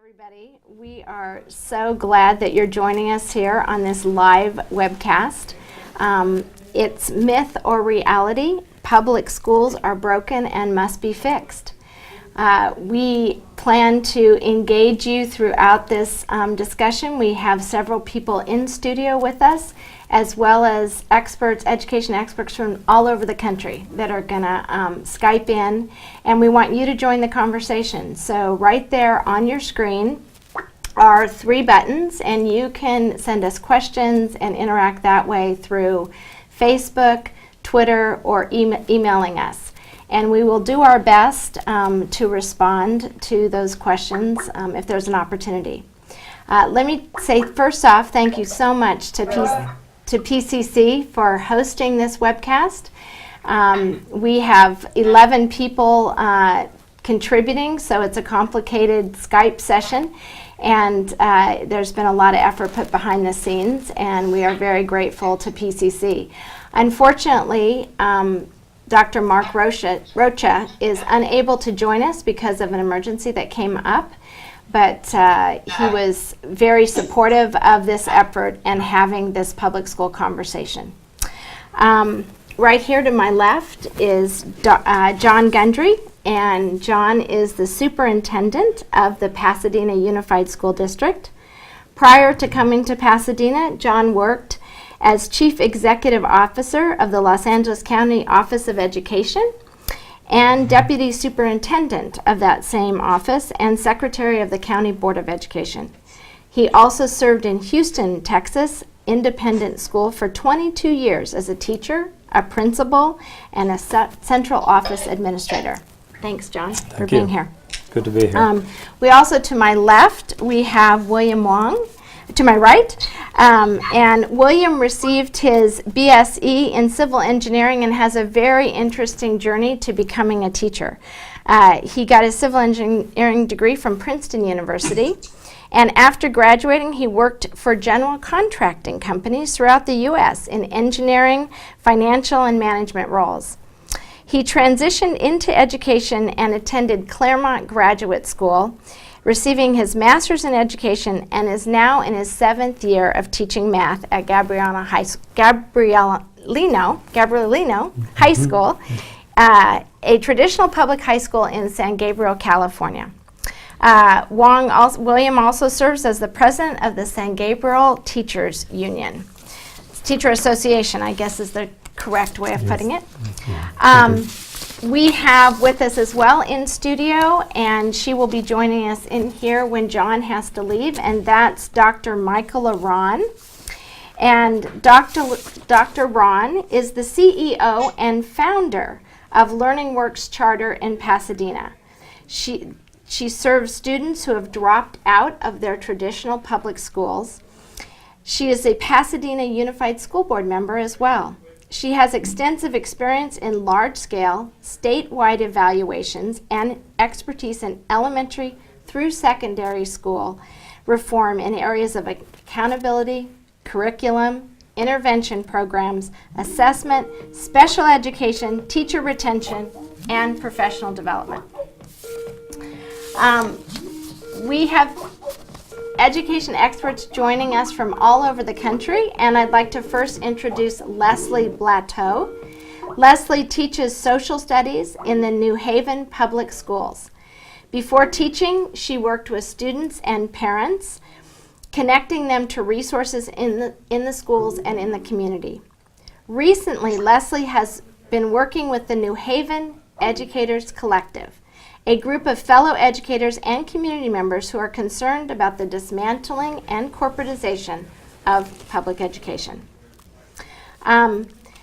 everybody. We are so glad that you're joining us here on this live webcast. It's Myth or Reality. Public schools are broken and must be fixed. We plan to engage you throughout this discussion. We have several people in studio with us, as well as experts, education experts from all over the country that are going to Skype in, and we want you to join the conversation. So right there on your screen are 3 buttons, and you can send us questions and interact that way through Facebook, Twitter, or emailing us. And we will do our best to respond to those questions if there's an opportunity. Let me say first off, thank you so much to PCC for hosting this webcast. We have 11 people contributing, so it's a complicated Skype session, and there's been a lot of effort put behind the scenes, and we are very grateful to PCC. Unfortunately, Dr. Mark Rocha is unable to join us because of an emergency that came up, but he was very supportive of this effort and having this public school conversation. Right here to my left is John Gundry, and John is the superintendent of the Pasadena Unified School District. Prior to coming to Pasadena, John worked as Chief Executive Officer of the Los Angeles County Office of Education and Deputy Superintendent of that same office and Secretary of the County Board of Education. He also served in Houston, Texas Independent School for 22 years as a teacher, a principal, and a central office administrator. Thanks, John, for being here. Good to be here. We also, to my left, we have William Wong. To my right, and William received his BSE in civil engineering and has a very interesting journey to becoming a teacher. He got his civil engineering degree from Princeton University, and after graduating he worked for general contracting companies throughout the U.S. in engineering, financial, and management roles. He transitioned into education and attended Claremont Graduate School, receiving his master's in education, and is now in his 7th year of teaching math at Gabrielino High School, a traditional public high school in San Gabriel, California. William also serves as the president of the San Gabriel Teachers Union. Teacher Association, I guess, is the correct way of putting it. We have with us as well in studio, and she will be joining us in here when John has to leave, and that's Dr. Michael Ron. And Dr. Ron is the CEO and founder of Learning Works Charter in Pasadena. She serves students who have dropped out of their traditional public schools. She is a Pasadena Unified School Board member as well. She has extensive experience in large-scale, statewide evaluations and expertise in elementary through secondary school reform in areas of accountability, curriculum, intervention programs, assessment, special education, teacher retention, and professional development. We have education experts joining us from all over the country, and I'd like to first introduce Leslie Blateau. Leslie teaches social studies in the New Haven Public Schools. Before teaching, she worked with students and parents, connecting them to resources in the schools and in the community. Recently, Leslie has been working with the New Haven Educators Collective, a group of fellow educators and community members who are concerned about the dismantling and corporatization of public education.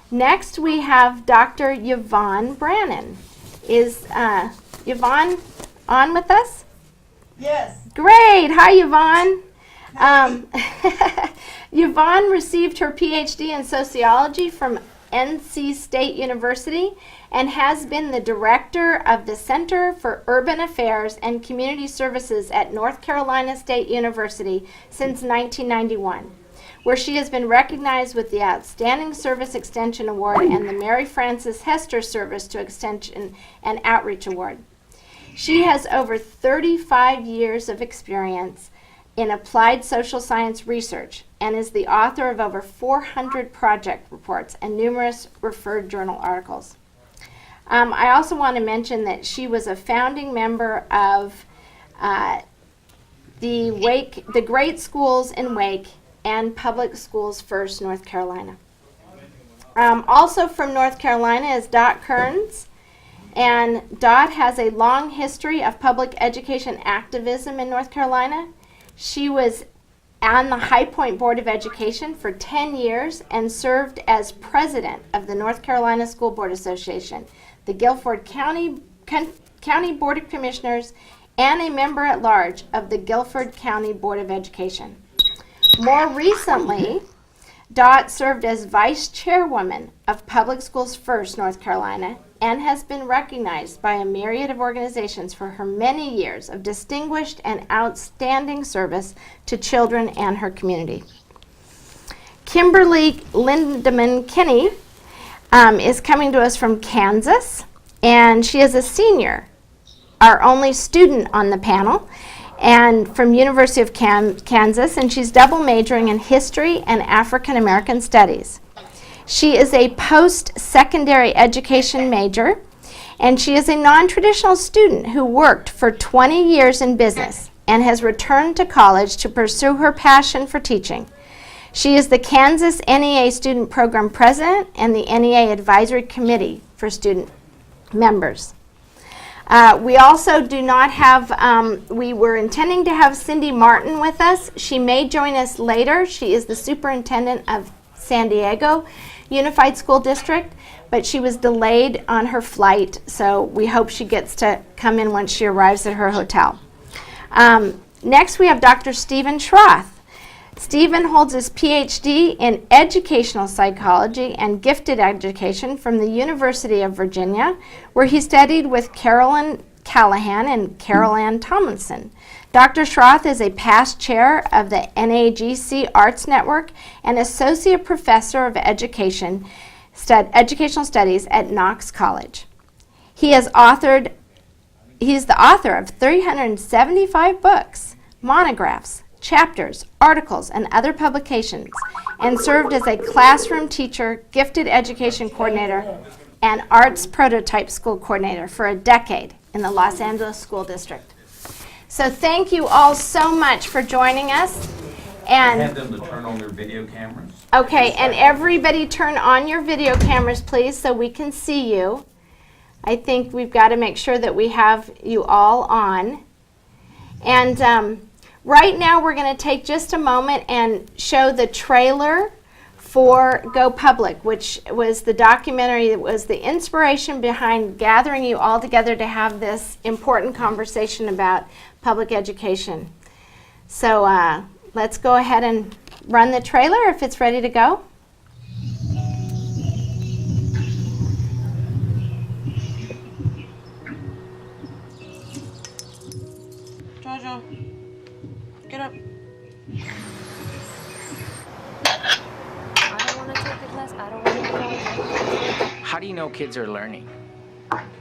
Next, we have Dr. Yvonne Brannon. Is Yvonne on with us? Yes. Great. Hi, Yvonne. Yvonne received her PhD in sociology from NC State University and has been the director of the Center for Urban Affairs and Community Services at North Carolina State University since 1991, where she has been recognized with the Outstanding Service Extension Award and the Mary Frances Hester Service to Extension and Outreach Award. She has over 35 years of experience in applied social science research and is the author of over 400 project reports and numerous referred journal articles. I also want to mention that she was a founding member of the Great Schools in Wake and Public Schools First North Carolina. Also from North Carolina is Dot Kearns, and Dot has a long history of public education activism in North Carolina. She was on the High Point Board of Education for 10 years and served as president of the North Carolina School Board Association, the Guilford County Board of Commissioners, and a member at large of the Guilford County Board of Education. More recently, Dot served as vice chairwoman of Public Schools First North Carolina and has been recognized by a myriad of organizations for her many years of distinguished and outstanding service to children and her Kimberly Lindeman Kinney is coming to us from Kansas, and she is a senior, our only student on the panel, and from University of Kansas, and she's double majoring in history and African American studies. She is a post-secondary education major, and she is a non-traditional student who worked for 20 years in business and has returned to college to pursue her passion for teaching. She is the Kansas NEA Student Program President and the NEA Advisory Committee for student members. We also do not have, we were intending to have Cindy Martin with us. She may join us later. She is the superintendent of San Diego Unified School District, but she was delayed on her flight, so we hope she gets to come in once she arrives at her hotel. Next, we have Dr. Stephen Schroth. Stephen holds his PhD in educational psychology and gifted education from the University of Virginia, where he studied with Carolyn Callahan and Carol Ann Tomlinson. Dr. Schroth is a past chair of the NAGC Arts Network and associate professor of educational studies at Knox College. He's the author of 375 books, monographs, chapters, articles, and other publications, and served as a classroom teacher, gifted education coordinator, and arts prototype school coordinator for a decade in the Los Angeles School District. So thank you all so much for joining us. And I have them to turn on their video cameras. Okay, and everybody turn on your video cameras, please, so we can see you. I think we've got to make sure that we have you all on. And right now we're going to take just a moment and show the trailer for Go Public, which was the documentary that was the inspiration behind gathering you all together to have this important conversation about public education. So let's go ahead and run the trailer if it's ready to go. Jojo, get up. I don't want to take the class. I don't want to go. How do you know kids are learning?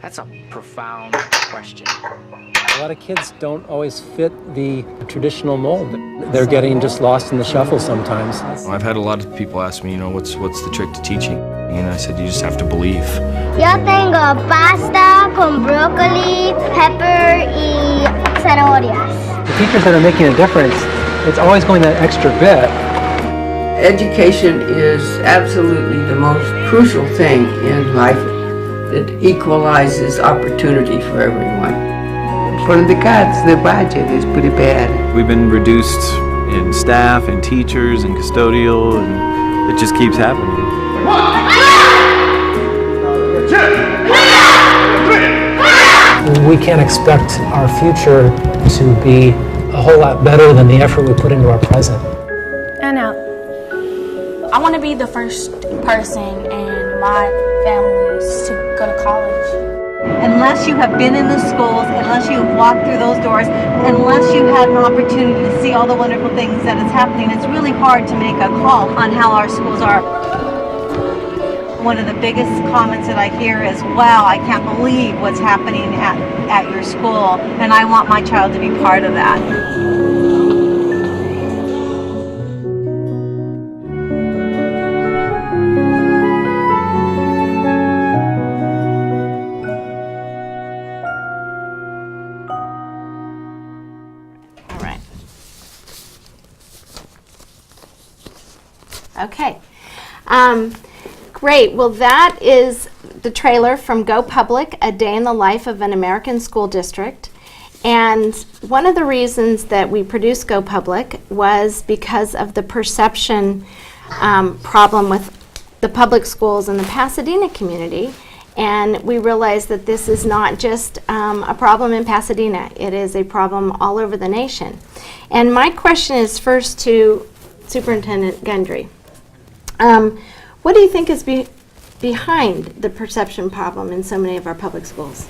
That's a profound question. A lot of kids don't always fit the traditional mold. They're getting just lost in the shuffle sometimes. I've had a lot of people ask me, what's the trick to teaching? And I said, you just have to believe. Yo tengo pasta con broccoli, pepper y zanahorias. The teachers that are making a difference, it's always going that extra bit. Education is absolutely the most crucial thing in life. It equalizes opportunity for everyone. For the kids, the budget is pretty bad. We've been reduced in staff and teachers and custodial, and it just keeps happening. We can't expect our future to be a whole lot better than the effort we put into our present. And out. I want to be the first person in my family to go to college. Unless you have been in the schools, unless you have walked through those doors, unless you've had an opportunity to see all the wonderful things that is happening, it's really hard to make a call on how our schools are. one of the biggest comments that I hear is, wow, I can't believe what's happening at your school, and I want my child to be part of that. Okay. Great. Well, that is the trailer from Go Public, A Day in the Life of an American School District. And one of the reasons that we produced Go Public was because of the perception problem with the public schools in the Pasadena community. And we realized that this is not just a problem in Pasadena. It is a problem all over the nation. And my question is first to Superintendent Gundry. What do you think is behind the perception problem in so many of our public schools?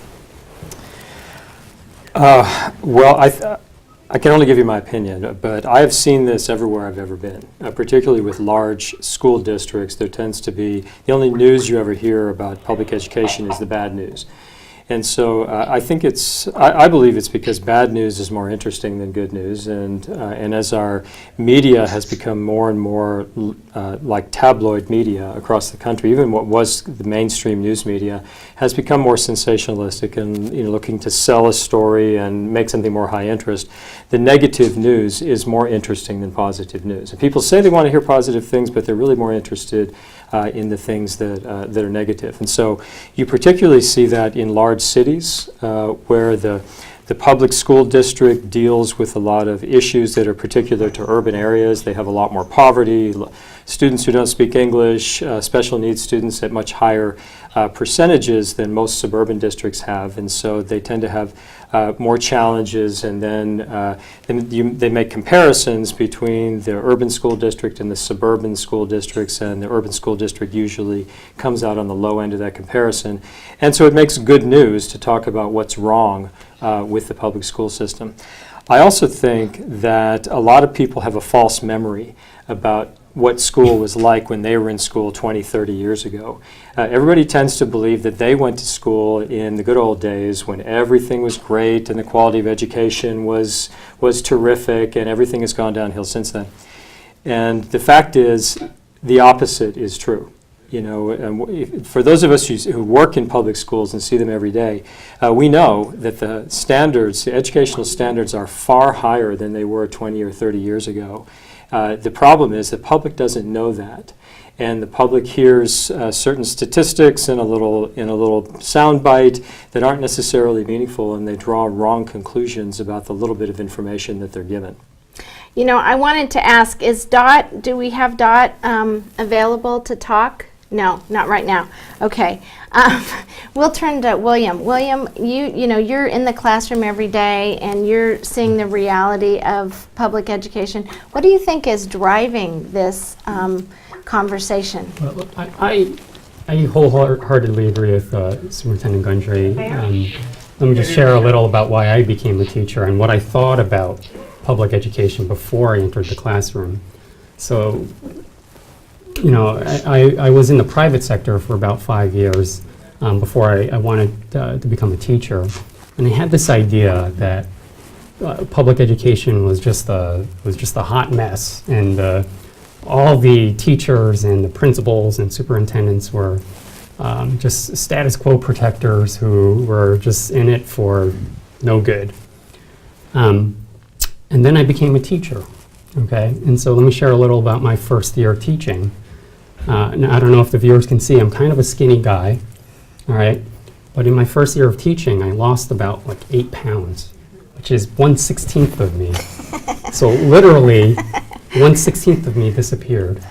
Well, I can only give you my opinion, but I have seen this everywhere I've ever been, particularly with large school districts. There tends to be, the only news you ever hear about public education is the bad news. And so I think I believe it's because bad news is more interesting than good news, and as our media has become more and more like tabloid media across the country, even what was the mainstream news media has become more sensationalistic and looking to sell a story and make something more high interest. The negative news is more interesting than positive news. And people say they want to hear positive things, but they're really more interested in the things that are negative. And so you particularly see that in large cities where the public school district deals with a lot of issues that are particular to urban areas. They have a lot more poverty, students who don't speak English, special needs students at much higher percentages than most suburban districts have, and so they tend to have more challenges, and then they make comparisons between the urban school district and the suburban school districts, and the urban school district usually comes out on the low end of that comparison. And so it makes good news to talk about what's wrong with the public school system. I also think that a lot of people have a false memory about what school was like when they were in school 20, 30 years ago. Everybody tends to believe that they went to school in the good old days when everything was great and the quality of education was terrific, and everything has gone downhill since then. And the fact is, the opposite is true. For those of us who work in public schools and see them every day, we know that the educational standards are far higher than they were 20 or 30 years ago. The problem is the public doesn't know that, and the public hears certain statistics in a little soundbite that aren't necessarily meaningful, and they draw wrong conclusions about the little bit of information that they're given. I wanted to ask, do we have Dot available to talk? No, not right now. Okay. We'll turn to William. William, you're in the classroom every day and you're seeing the reality of public education. What do you think is driving this conversation? Well, I wholeheartedly agree with Superintendent Gundry. Let me just share a little about why I became a teacher and what I thought about public education before I entered the classroom. So, I was in the private sector for about 5 years before I wanted to become a teacher, and I had this idea that public education was just a hot mess, and all the teachers and the principals and superintendents were just status quo protectors who were just in it for no good. And then I became a teacher. Okay, and so let me share a little about my first year teaching. Now, I don't know if the viewers can see, I'm kind of a skinny guy, all right? But in my first year of teaching, I lost about 8 pounds, which is 1/16 of me. So literally, 1/16 of me disappeared.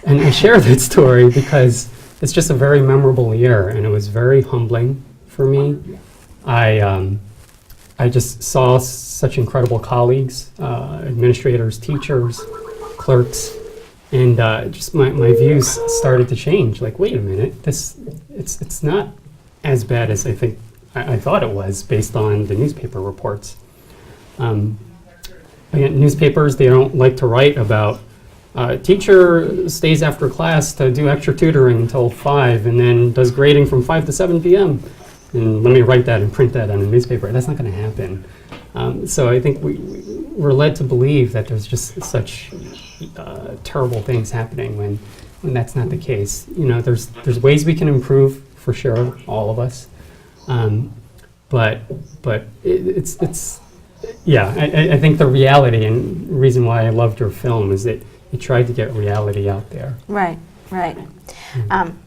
And I share that story because it's just a very memorable year, and it was very humbling for me. I just saw such incredible colleagues, administrators, teachers, clerks, and just my views started to change. Wait a minute, it's not as bad as I thought it was based on the newspaper reports. Again, newspapers, they don't like to write about Teacher stays after class to do extra tutoring until 5 and then does grading from 5 to 7 p.m. And let me write that and print that on a newspaper. That's not going to happen. So I think we're led to believe that there's just such terrible things happening when that's not the case. You know, there's ways we can improve for sure, all of us. But it's yeah. I think the reality and reason why I loved your film is that you tried to get reality out there. Right, right.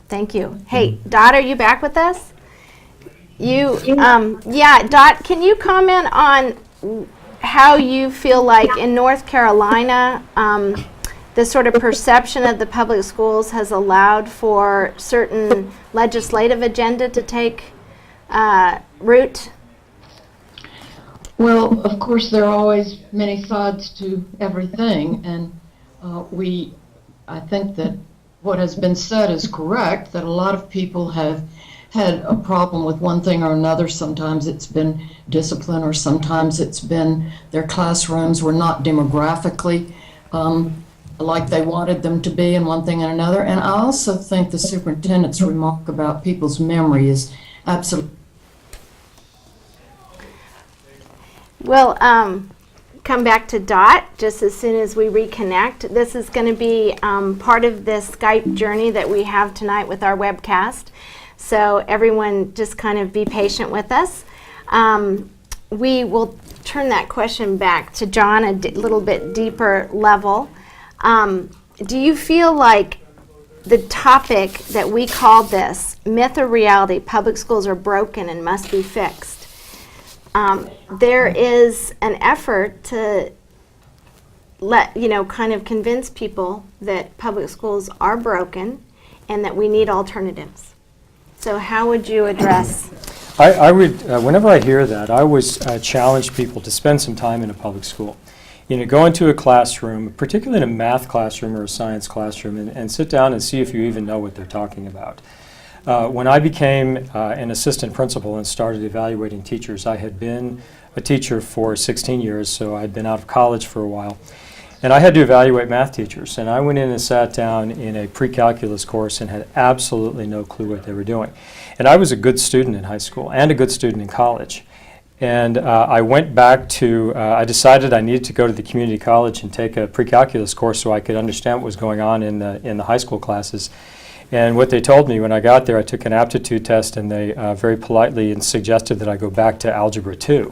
Thank you. Hey, Dot, are you back with us? Yeah, Dot, can you comment on how you feel like in North Carolina, the sort of perception of the public schools has allowed for certain legislative agenda to take root? Well, of course, there are always many sides to everything, and I think that what has been said is correct, that a lot of people have had a problem with one thing or another. Sometimes it's been discipline, or sometimes it's been their classrooms were not demographically like they wanted them to be, and one thing and another. And I also think the superintendent's remark about people's memory is absolutely. We'll come back to Dot just as soon as we reconnect. This is going to be part of this Skype journey that we have tonight with our webcast. So everyone just kind of be patient with us. We will turn that question back to John a little bit deeper level. Do you feel like the topic that we called this, myth or reality, public schools are broken and must be fixed, there is an effort to kind of convince people that public schools are broken and that we need alternatives. So how would you address? I would, whenever I hear that, I always challenge people to spend some time in a public school. You know, go into a classroom, particularly in a math classroom or a science classroom, and sit down and see if you even know what they're talking about. When I became an assistant principal and started evaluating teachers, I had been a teacher for 16 years, so I'd been out of college for a while. And I had to evaluate math teachers, and I went in and sat down in a pre-calculus course and had absolutely no clue what they were doing. And I was a good student in high school and a good student in college. And I went back to, I decided I needed to go to the community college and take a pre-calculus course so I could understand what was going on in the high school classes. And what they told me when I got there, I took an aptitude test, and they very politely suggested that I go back to Algebra 2.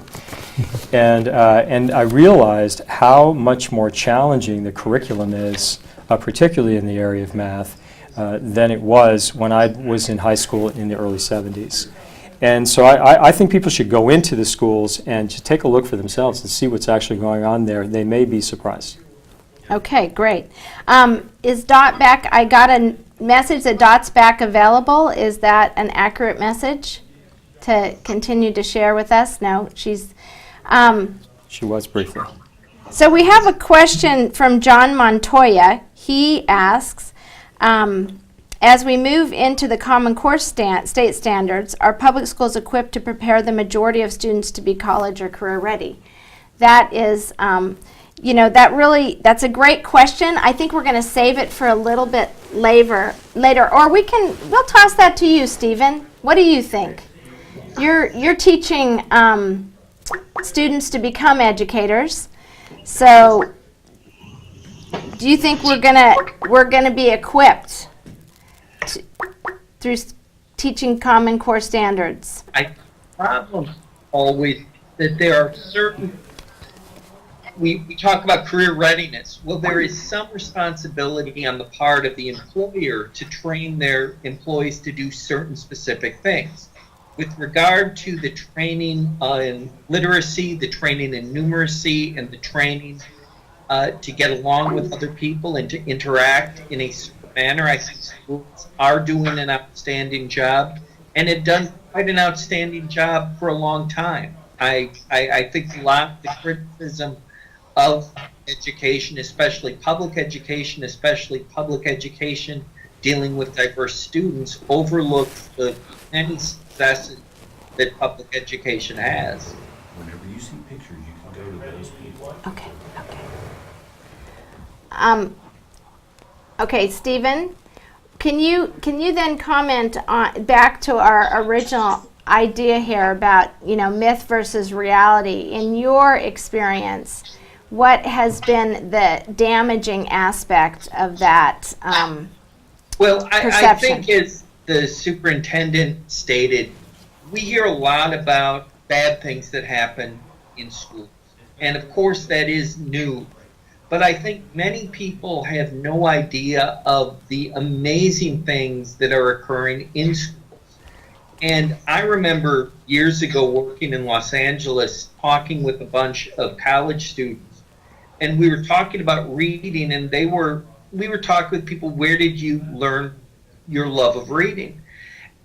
And I realized how much more challenging the curriculum is, particularly in the area of math, than it was when I was in high school in the early 70s. And so I think people should go into the schools and just take a look for themselves and see what's actually going on there. They may be surprised. Okay, great. Is Dot back? I got a message that Dot's back available. Is that an accurate message to continue to share with us? No, she's... She was briefly. So we have a question from John Montoya. He asks, as we move into the Common Core state standards, are public schools equipped to prepare the majority of students to be college or career ready? That is, that's a great question. I think we're going to save it for a little bit later, or we'll toss that to you, Stephen. What do you think? You're teaching students to become educators. So do you think we're gonna be equipped through teaching Common Core standards? I problem always that there are certain, we talk about career readiness. Well, there is some responsibility on the part of the employer to train their employees to do certain specific things. With regard to the training in literacy, the training in numeracy, and the training to get along with other people and to interact in a certain manner, I think schools are doing an outstanding job, and have done quite an outstanding job for a long time. I think a lot of the criticism of education, especially public education dealing with diverse students, overlooks the many successes that public education has. Whenever you see pictures, you can go to those people. Okay. Okay, Stephen, can you then comment on back to our original idea here about, you know, myth versus reality? In your experience, what has been the damaging aspect of that Well, I perception? think as the superintendent stated, we hear a lot about bad things that happen in schools. And of course that is new. But I think many people have no idea of the amazing things that are occurring in schools. And I remember years ago working in Los Angeles, talking with a bunch of college students, and we were talking about reading, and we were talking with people, where did you learn your love of reading?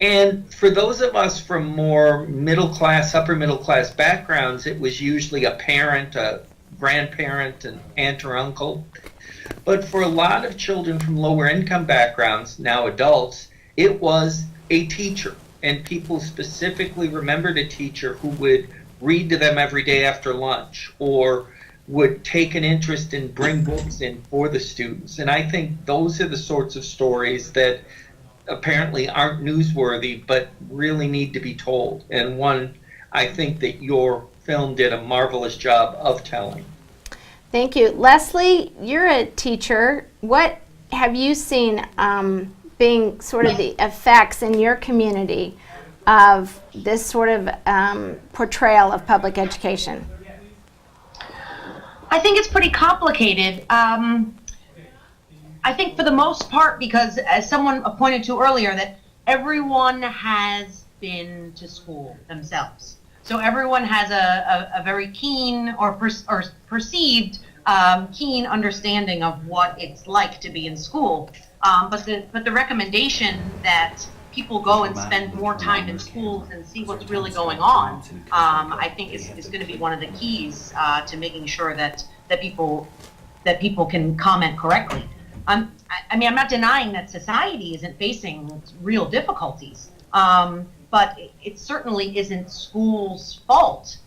And for those of us from more middle class, upper middle class backgrounds, it was usually a parent, a grandparent, an aunt or uncle. But for a lot of children from lower income backgrounds, now adults, it was a teacher. And people specifically remembered a teacher who would read to them every day after lunch, or would take an interest and bring books in for the students. And I think those are the sorts of stories that apparently aren't newsworthy, but really need to be told. And one I think that your film did a marvelous job of telling. Thank you. Leslie, you're a teacher. What have you seen being sort of the effects in your community of this sort of portrayal of public education? I think it's pretty complicated. I think for the most part, because as someone pointed to earlier, that everyone has been to school themselves. So everyone has a very keen or perceived keen understanding of what it's like to be in school. But the recommendation that people go and spend more time in schools and see what's really going on, I think is going to be one of the keys to making sure that people can comment correctly. I mean, I'm not denying that society isn't facing real difficulties, but it certainly isn't school's fault.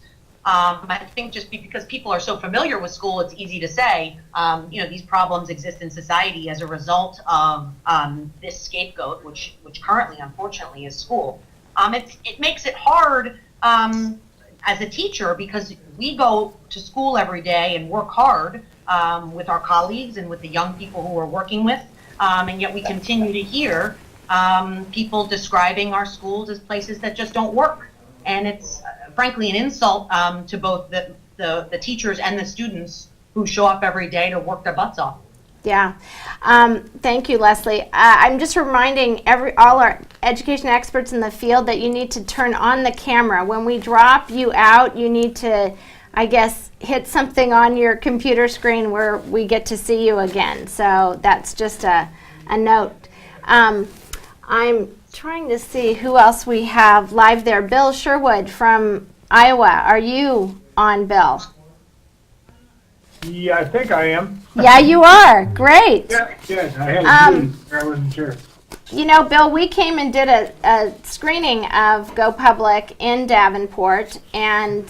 I think just because people are so familiar with school, it's easy to say, you know, these problems exist in society as a result of this scapegoat, which currently, unfortunately, is school. It makes it hard as a teacher, because we go to school every day and work hard with our colleagues and with the young people who we're working with, and yet we continue to hear people describing our schools as places that just don't work. And it's frankly an insult to both the teachers and the students who show up every day to work their butts off. Yeah. Thank you, Leslie. I'm just reminding all our education experts in the field that you need to turn on the camera. When we drop you out, you need to, I guess, hit something on your computer screen where we get to see you again. So that's just a note. I'm trying to see who else we have live there. Bill Sherwood from Iowa. Are you on, Bill? Yeah, I think I am. Yeah, you are. Great. Yeah, good. I had a meeting. I wasn't sure. You know, Bill, we came and did a screening of Go Public in Davenport, and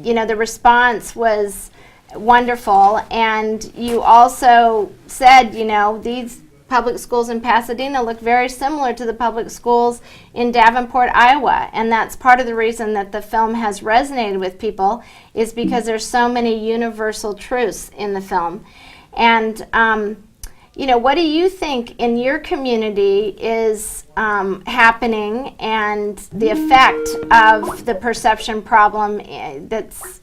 you know, the response was wonderful. And you also said, you know, these public schools in Pasadena look very similar to the public schools in Davenport, Iowa. And that's part of the reason that the film has resonated with people, is because there's so many universal truths in the film. And you know, what do you think in your community is happening, and the effect of the perception problem that's,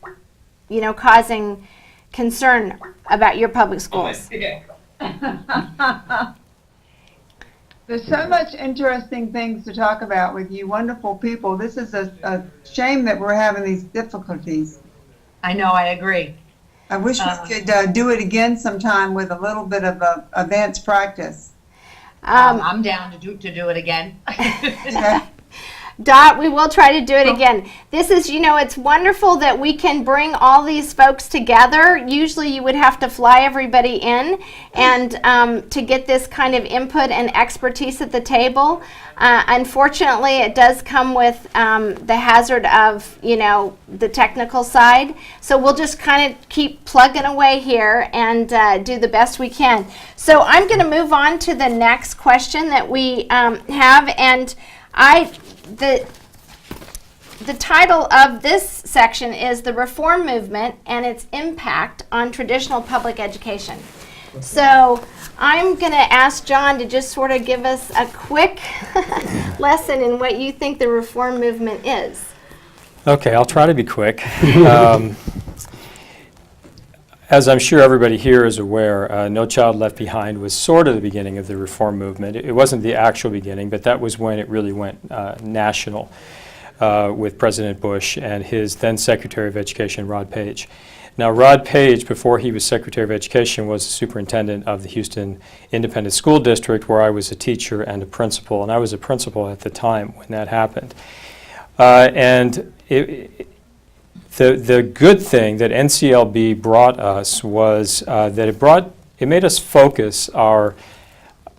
you know, causing concern about your public schools? There's so much interesting things to talk about with you wonderful people. This is a shame that we're having these difficulties. I know, I agree. I wish we could do it again sometime with a little bit of advanced practice. I'm down to do it again. Dot, we will try to do it again. This is, it's wonderful that we can bring all these folks together. Usually you would have to fly everybody in and to get this kind of input and expertise at the table. Unfortunately, it does come with the hazard of, the technical side. So we'll just kind of keep plugging away here and do the best we can. So I'm going to move on to the next question that we have. And the title of this section is The Reform Movement and Its Impact on Traditional Public Education. So I'm going to ask John to just sort of give us a quick lesson in what you think the reform movement is. Okay, I'll try to be quick. As I'm sure everybody here is aware, No Child Left Behind was sort of the beginning of the reform movement. It wasn't the actual beginning, but that was when it really went national with President Bush and his then Secretary of Education, Rod Page. Now, Rod Page, before he was Secretary of Education, was the superintendent of the Houston Independent School District, where I was a teacher and a principal, and I was a principal at the time when that happened. The good thing that NCLB brought us was that it made us focus our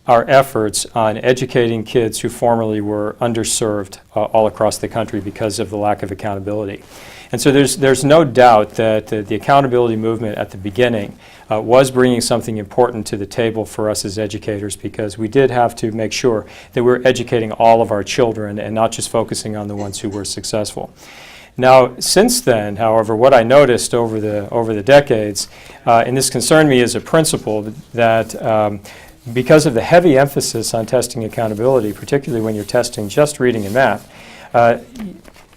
efforts on educating kids who formerly were underserved all across the country because of the lack of accountability. And so there's no doubt that the accountability movement at the beginning was bringing something important to the table for us as educators, because we did have to make sure that we're educating all of our children and not just focusing on the ones who were successful. Now, since then, however, what I noticed over the decades, and this concerned me as a principal, that because of the heavy emphasis on testing accountability, particularly when you're testing just reading and math,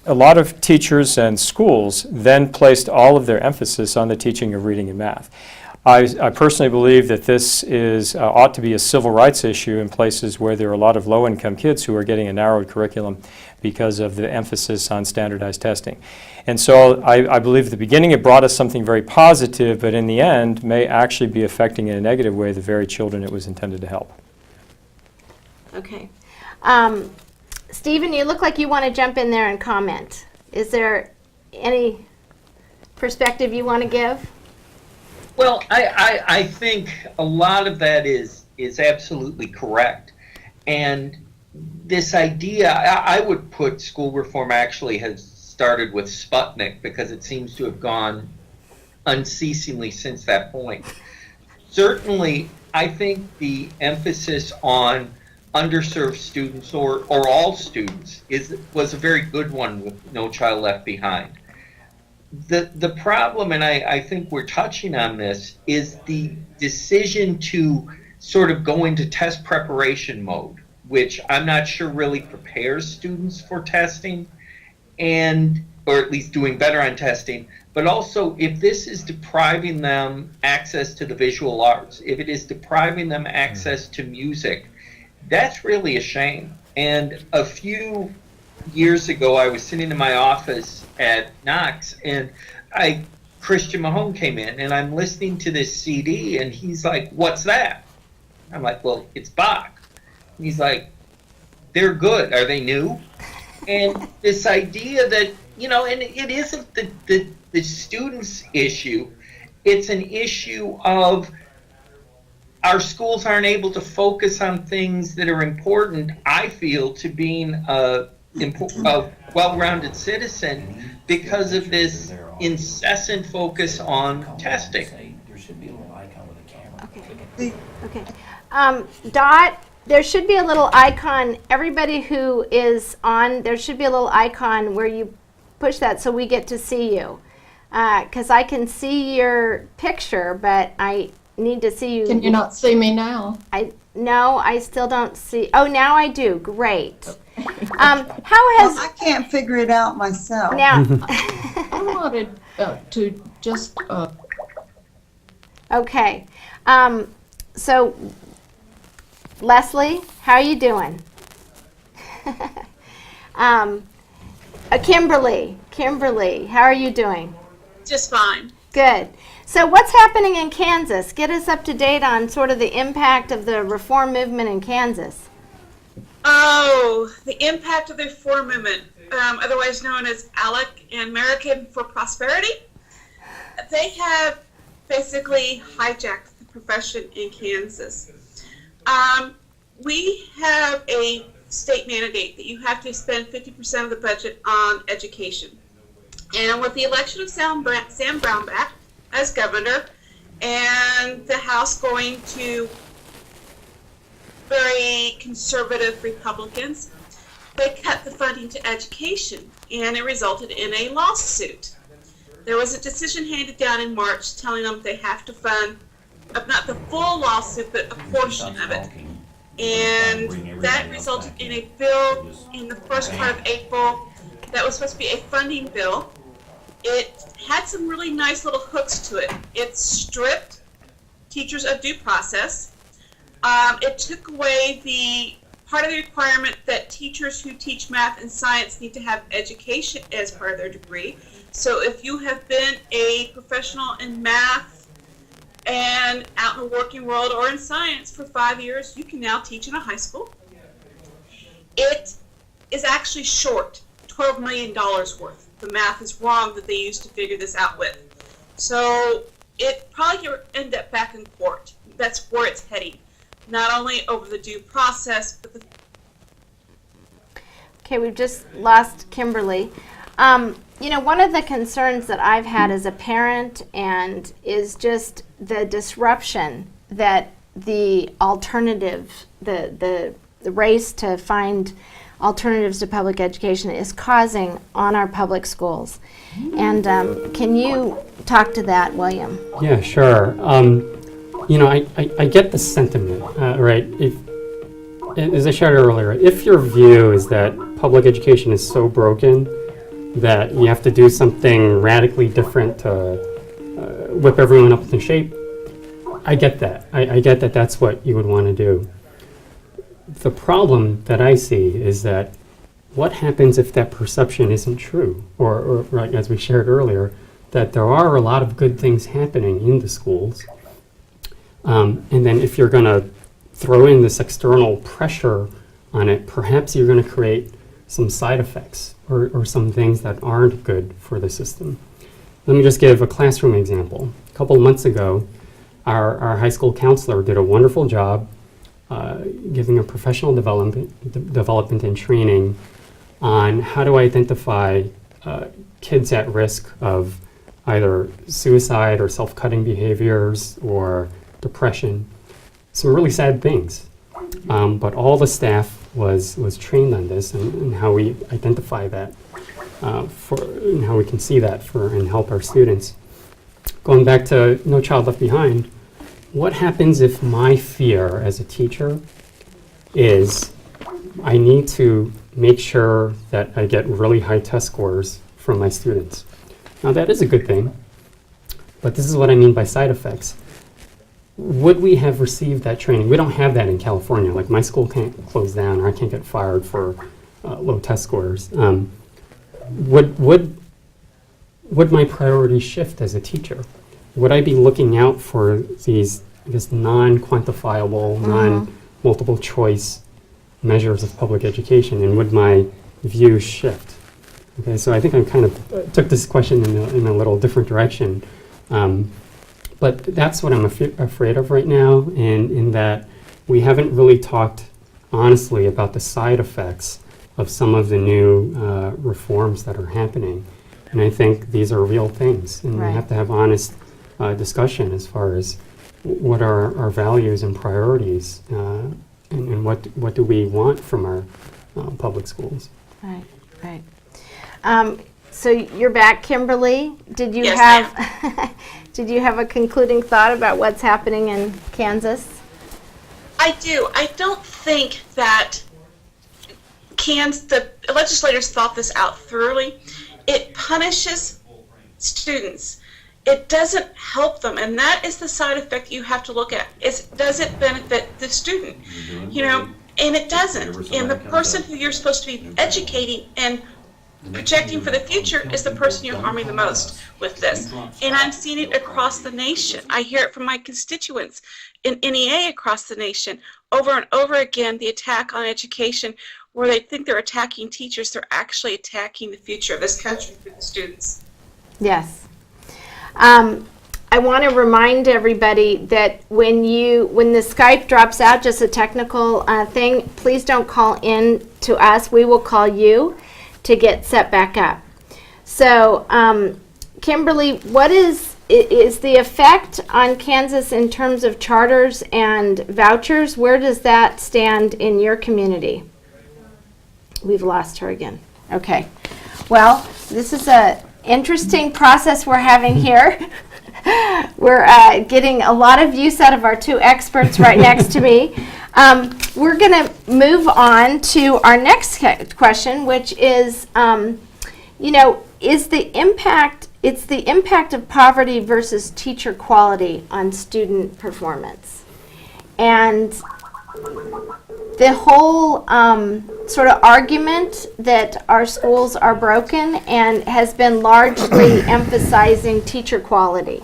a lot of teachers and schools then placed all of their emphasis on the teaching of reading and math. I personally believe that this ought to be a civil rights issue in places where there are a lot of low-income kids who are getting a narrowed curriculum because of the emphasis on standardized testing. And so I believe at the beginning it brought us something very positive, but in the end may actually be affecting in a negative way the very children it was intended to help. Okay. Stephen, you look like you want to jump in there and comment. Is there any perspective you want to give? Well, I think a lot of that is absolutely correct. And this idea, I would put school reform actually has started with Sputnik, because it seems to have gone unceasingly since that point. Certainly, I think the emphasis on underserved students or all students was a very good one with No Child Left Behind. The problem, and I think we're touching on this, is the decision to sort of go into test preparation mode, which I'm not sure really prepares students for testing, or at least doing better on testing. But also, if this is depriving them access to the visual arts, if it is depriving them access to music, that's really a shame. And a few years ago, I was sitting in my office at Knox, and Christian Mahone came in, and I'm listening to this CD, and he's like, "What's that?" I'm like, "Well, it's Bach." And he's like, "They're good. Are they new?" And this idea that, and it isn't the students' issue. It's an issue of our schools aren't able to focus on things that are important, I feel, to being a well-rounded citizen because of this incessant focus on testing. There should be a little icon with a camera. Okay. Dot, there should be a little icon. Everybody who is on, there should be a little icon where you push that so we get to see you. Because I can see your picture, but I need to see you. Can you not see me now? No, I still don't see. Oh, now I do. Great. How has... I can't figure it out myself. Now... I wanted to just... Okay. So, Leslie, how are you doing? Kimberly, how are you doing? Just fine. Good. So what's happening in Kansas? Get us up to date on sort of the impact of the reform movement in Kansas. Oh, the impact of the Reform Movement, otherwise known as ALEC and American for Prosperity. They have basically hijacked the profession in Kansas. We have a state mandate that you have to spend 50% of the budget on education. And with the election of Sam Brownback as governor and the House going to very conservative Republicans, they cut the funding to education, and it resulted in a lawsuit. There was a decision handed down in March telling them they have to fund, not the full lawsuit, but a portion of it. And that resulted in a bill in the first part of April that was supposed to be a funding bill. It had some really nice little hooks to it. It stripped teachers of due process. It took away the part of the requirement that teachers who teach math and science need to have education as part of their degree. So if you have been a professional in math and out in the working world or in science for 5 years, you can now teach in a high school. It is actually short, $12 million worth. The math is wrong that they used to figure this out with. So it probably will end up back in court. That's where it's heading. Not only over the due process, but the... Okay, we've just lost Kimberly. You know, one of the concerns that I've had as a parent and is just the disruption that the alternative, the race to find alternatives to public education is causing on our public schools. And can you talk to that, William? Yeah, sure. You know, I get the sentiment, right? As I shared earlier, if your view is that public education is so broken that you have to do something radically different to whip everyone up into shape, I get that. I get that that's what you would want to do. The problem that I see is that what happens if that perception isn't true? Or right, as we shared earlier, that there are a lot of good things happening in the schools. And then if you're going to throw in this external pressure on it, perhaps you're going to create some side effects or some things that aren't good for the system. Let me just give a classroom example. A couple of months ago, our high school counselor did a wonderful job giving a professional development and training on how to identify kids at risk of either suicide or self-cutting behaviors or depression. Some really sad things. But all the staff was trained on this and how we identify that and how we can see that and help our students. Going back to No Child Left Behind, what happens if my fear as a teacher is I need to make sure that I get really high test scores from my students? Now that is a good thing, but this is what I mean by side effects. Would we have received that training? We don't have that in California. Like my school can't close down or I can't get fired for low test scores. Would my priorities shift as a teacher? Would I be looking out for these, I guess, non-quantifiable, non-multiple choice measures of public education, and would my view shift? Okay, so I think I kind of took this question in a little different direction. But that's what I'm afraid of right now, and in that we haven't really talked honestly about the side effects of some of the new reforms that are happening. And I think these are real things, and we have to have honest discussion as far as what are our values and priorities, and what do we want from our public schools. Right. So you're back, Kimberly. Did you Yes, have did you have a concluding thought about what's happening in Kansas? I do. I don't think that the legislators thought this out thoroughly. It punishes students. It doesn't help them, and that is the side effect you have to look at. Does it benefit the student? You know, and it doesn't. And the person who you're supposed to be educating and projecting for the future is the person you're harming the most with this. And I'm seeing it across the nation. I hear it from my constituents. in NEA across the nation. Over and over again, the attack on education, where they think they're attacking teachers, they're actually attacking the future of this country for the students. Yes. I want to remind everybody that when the Skype drops out, just a technical thing, please don't call in to us. We will call you to get set back up. So, Kimberly, what is the effect on Kansas in terms of charters and vouchers? Where does that stand in your community? We've lost her again. Okay. Well, this is an interesting process we're having here. We're getting a lot of use out of our two experts right next to me. We're going to move on to our next question, which is, is the impact of poverty versus teacher quality on student performance. And the whole sort of argument that our schools are broken and has been largely emphasizing teacher quality.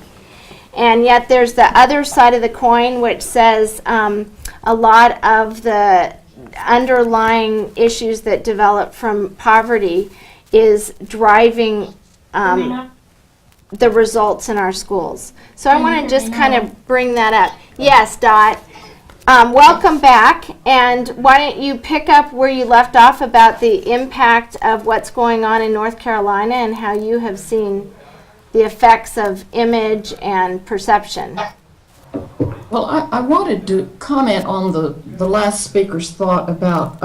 And yet there's the other side of the coin, which says a lot of the underlying issues that develop from poverty is driving the results in our schools. So I want to just kind of bring that up. Yes, Dot. Welcome back, and why don't you pick up where you left off about the impact of what's going on in North Carolina and how you have seen the effects of image and perception. Well, I wanted to comment on the last speaker's thought about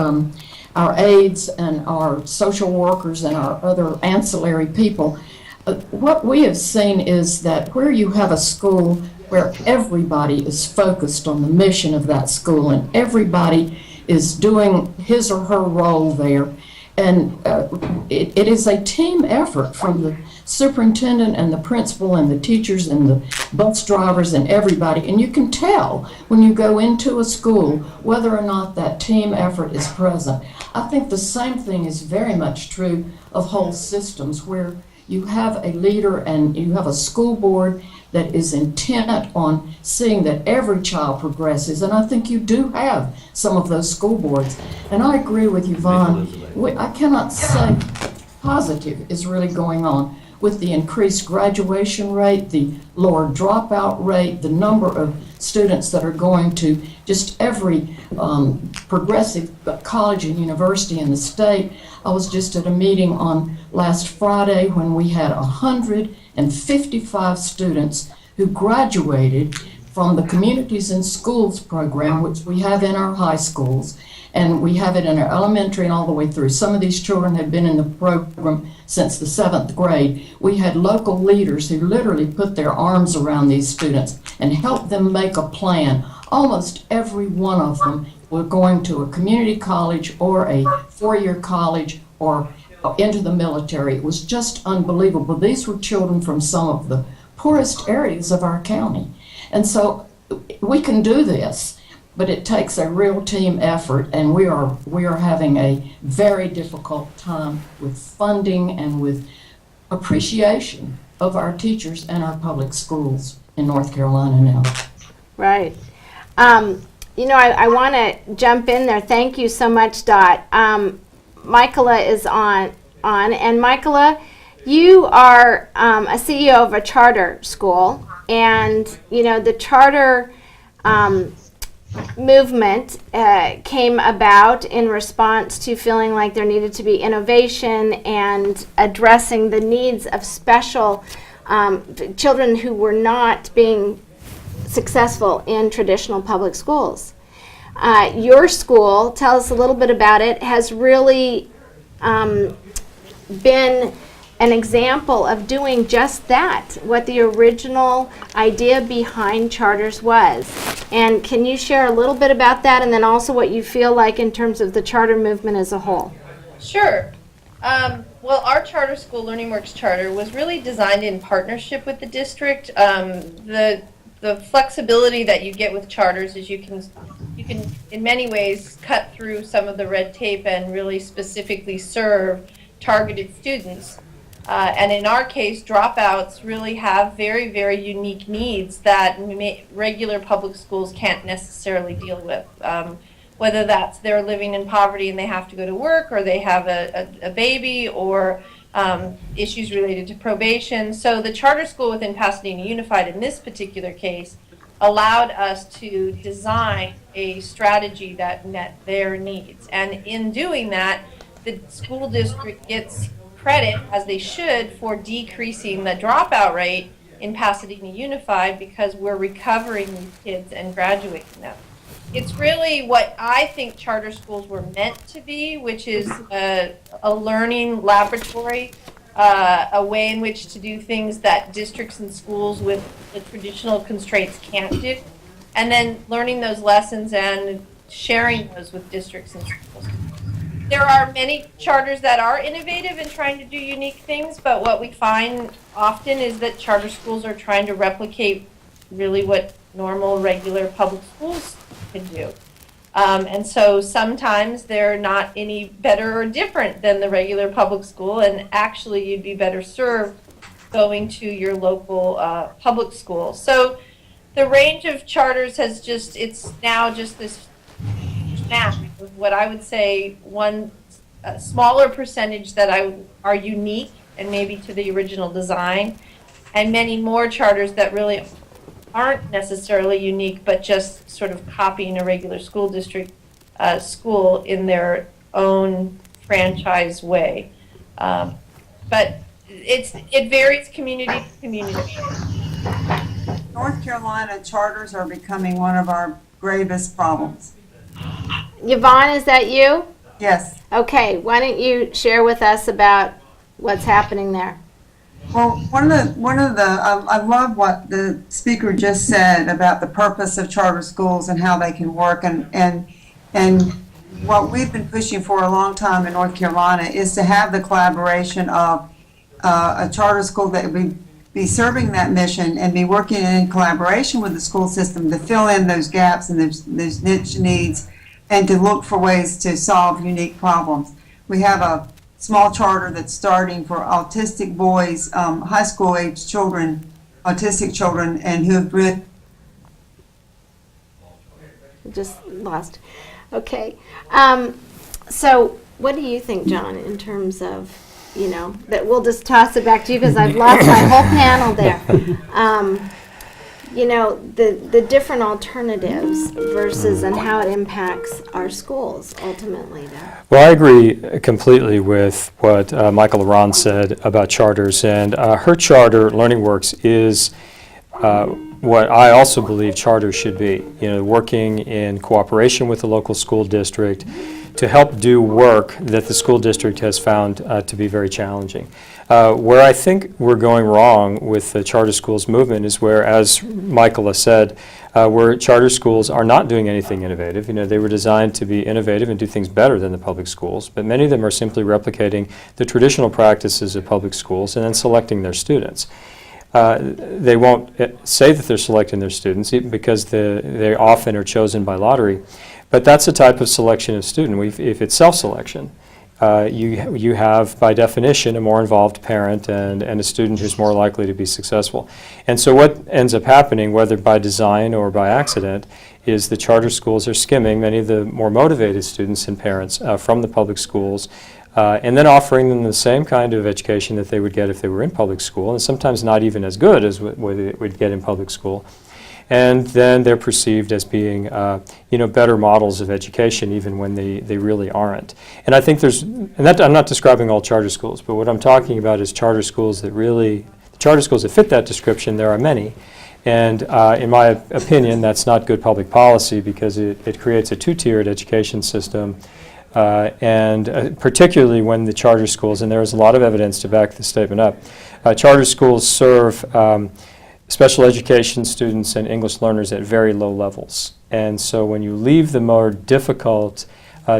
our aides and our social workers and our other ancillary people. What we have seen is that where you have a school where everybody is focused on the mission of that school and everybody is doing his or her role there, and it is a team effort from the superintendent and the principal and the teachers and the bus drivers and everybody, and you can tell when you go into a school whether or not that team effort is present. I think the same thing is very much true of whole systems where you have a leader and you have a school board that is intent on seeing that every child progresses, and I think you do have some of those school boards. And I agree with Yvonne. I cannot say positive is really going on with the increased graduation rate, the lower dropout rate, the number of students that are going to just every progressive college and university in the state. I was just at a meeting on last Friday when we had 155 students who graduated from the Communities in Schools program, which we have in our high schools, and we have it in our elementary and all the way through. Some of these children had been in the program since the 7th grade. We had local leaders who literally put their arms around these students and helped them make a plan. Almost every one of them were going to a community college or a four-year college or into the military. It was just unbelievable. These were children from some of the poorest areas of our county. And so we can do this, but it takes a real team effort, and we are having a very difficult time with funding and with appreciation of our teachers and our public schools in North Carolina now. Right. I want to jump in there. Thank you so much, Dot. Michaela is on, and Michaela, you are a CEO of a charter school, and the charter movement came about in response to feeling like there needed to be innovation and addressing the needs of special children who were not being successful in traditional public schools. Your school, tell us a little bit about it, has really been an example of doing just that, what the original idea behind charters was. And can you share a little bit about that, and then also what you feel like in terms of the charter movement as a whole? Sure. Well, our charter school, LearningWorks Charter, was really designed in partnership with the district. The flexibility that you get with charters is you can in many ways cut through some of the red tape and really specifically serve targeted students. And in our case, dropouts really have very, very unique needs that regular public schools can't necessarily deal with. Whether that's they're living in poverty and they have to go to work, or they have a baby, or issues related to probation. So the charter school within Pasadena Unified in this particular case allowed us to design a strategy that met their needs. And in doing that, the school district gets credit, as they should, for decreasing the dropout rate in Pasadena Unified, because we're recovering these kids and graduating them. It's really what I think charter schools were meant to be, which is a learning laboratory, a way in which to do things that districts and schools with the traditional constraints can't do, and then learning those lessons and sharing those with districts and schools. There are many charters that are innovative in trying to do unique things, but what we find often is that charter schools are trying to replicate really what normal, regular public schools can do. And so sometimes they're not any better or different than the regular public school, and actually you'd be better served going to your local public school. So the range of charters has just, it's now just this math of what I would say one smaller percentage that are unique and maybe to the original design, and many more charters that really aren't necessarily unique, but just sort of copying a regular school district school in their own franchise way. But it varies community to community. North Carolina charters are becoming one of our gravest problems. Yvonne, is that you? Yes. Okay, why don't you share with us about what's happening there? Well, one of the I love what the speaker just said about the purpose of charter schools and how they can work, and what we've been pushing for a long time in North Carolina is to have the collaboration of a charter school that would be serving that mission and be working in collaboration with the school system to fill in those gaps and those niche needs, and to look for ways to solve unique problems. We have a small charter that's starting for autistic boys, high school age children, autistic children, and who have been just lost. Okay. So what do you think, John, in terms of, that we'll just toss it back to you because I've lost my whole panel there. The different alternatives versus and how it impacts our schools ultimately there. Well, I agree completely with what Michael Aron said about charters, and her charter, LearningWorks, is what I also believe charters should be, working in cooperation with the local school district to help do work that the school district has found to be very challenging. Where I think we're going wrong with the charter schools movement is where, as Michael has said, where charter schools are not doing anything innovative. They were designed to be innovative and do things better than the public schools, but many of them are simply replicating the traditional practices of public schools and then selecting their students. They won't say that they're selecting their students because they often are chosen by lottery, but that's a type of selection of student. If it's self-selection, you have, by definition, a more involved parent and a student who's more likely to be successful. And so what ends up happening, whether by design or by accident, is the charter schools are skimming many of the more motivated students and parents from the public schools, and then offering them the same kind of education that they would get if they were in public school, and sometimes not even as good as what they would get in public school. And then they're perceived as being, better models of education, even when they really aren't. And I think I'm not describing all charter schools, but what I'm talking about is charter schools that fit that description. There are many. And in my opinion, that's not good public policy because it creates a two-tiered education system. And particularly when the charter schools, and there is a lot of evidence to back this statement up, charter schools serve special education students and English learners at very low levels. And so when you leave the more difficult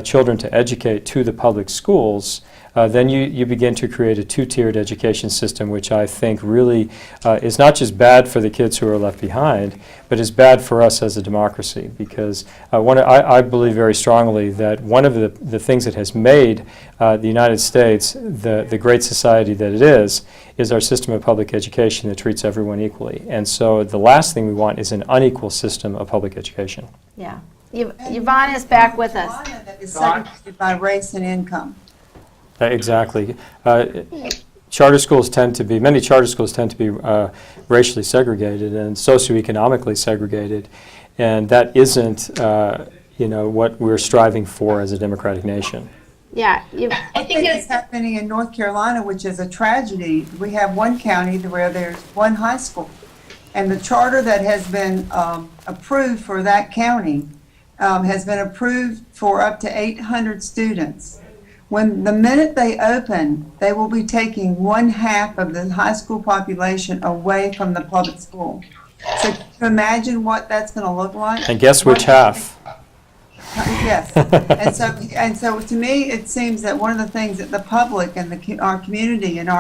children to educate to the public schools, then you begin to create a two-tiered education system, which I think really is not just bad for the kids who are left behind, but is bad for us as a democracy. Because I believe very strongly that one of the things that has made the United States the great society that it is our system of public education that treats everyone equally. And so the last thing we want is an unequal system of public education. Yeah. Yvonne is back with us. That is segregated by race and income. Exactly. Many charter schools tend to be racially segregated and socioeconomically segregated, and that isn't what we're striving for as a democratic nation. Yeah, I think it's happening in North Carolina, which is a tragedy. We have one county where there's one high school, and the charter that has been approved for that county has been approved for up to 800 students. When the minute they open, they will be taking 1/2 of the high school population away from the public school. So can you imagine what that's going to look like? And guess which half? Yes, and so to me, it seems that one of the things that the public and our community and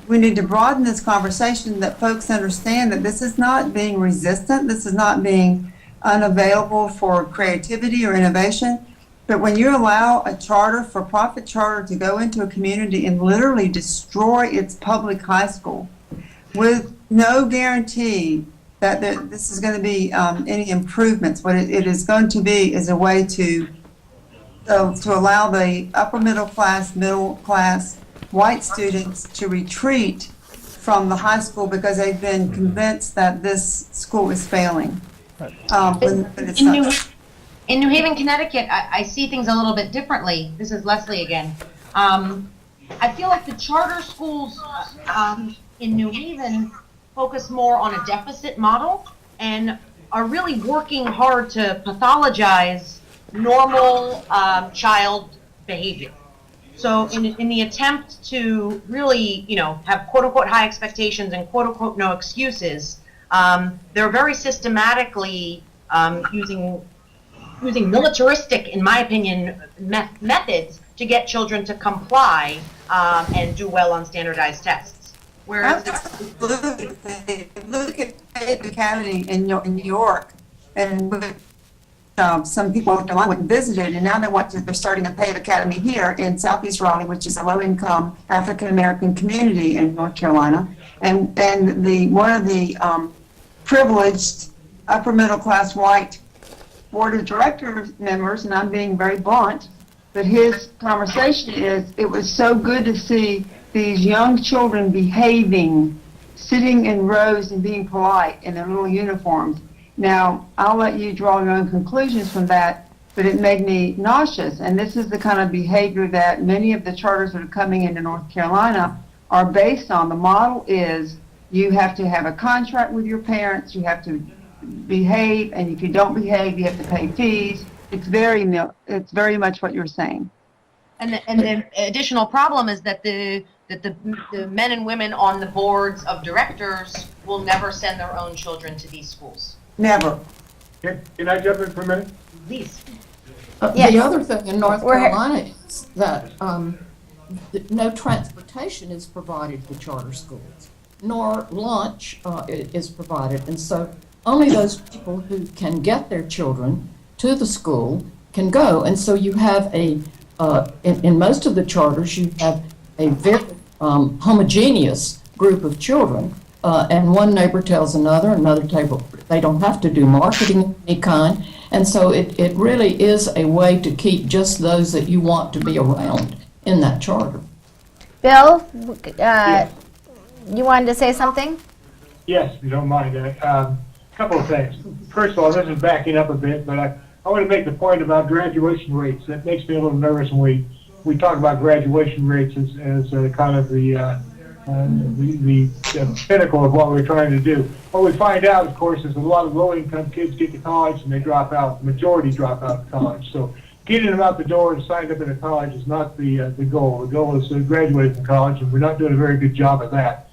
we need to broaden this conversation, that folks understand that this is not being resistant, this is not being unavailable for creativity or innovation, but when you allow a for-profit charter to go into a community and literally destroy its public high school with no guarantee that this is going to be any improvements. What it is going to be is a way to allow the upper middle class white students to retreat from the high school because they've been convinced that this school is failing. In New Haven, Connecticut, I see things a little bit differently. This is Leslie again. I feel like the charter schools in New Haven focus more on a deficit model and are really working hard to pathologize normal child behavior. So in the attempt to really, have quote-unquote high expectations and quote-unquote no excuses, they're very systematically using militaristic, in my opinion, methods to get children to comply and do well on standardized tests. Whereas look at the academy in New York, and some people went and visited, and now they're starting a paid academy here in Southeast Raleigh, which is a low-income African American community in North Carolina, and one of the privileged upper middle class white board of directors members, and I'm being very blunt, but his conversation is, it was so good to see these young children behaving, sitting in rows and being polite in their little uniforms. Now, I'll let you draw your own conclusions from that, but it made me nauseous. And this is the kind of behavior that many of the charters that are coming into North Carolina are based on. The model is you have to have a contract with your parents, you have to behave, and if you don't behave, you have to pay fees. It's very much what you're saying. And the additional problem is that the men and women on the boards of directors will never send their own children to these schools. Never. Can I jump in for a minute? Please. Yes. The other thing in North Carolina is that no transportation is provided for charter schools, nor lunch is provided. And so only those people who can get their children to the school can go. And so you have in most of the charters, you have a very homogeneous group of children, and one neighbor tells another table, they don't have to do marketing of any kind, and so it really is a way to keep just those that you want to be around in that charter. Bill, you wanted to say something? Yes, if you don't mind. A couple of things. First of all, this is backing up a bit, but I want to make the point about graduation rates. That makes me a little nervous when we talk about graduation rates as kind of the pinnacle of what we're trying to do. What we find out, of course, is a lot of low-income kids get to college and they drop out. The majority drop out of college. So getting them out the door and signed up in a college is not the goal. The goal is to graduate from college, and we're not doing a very good job of that.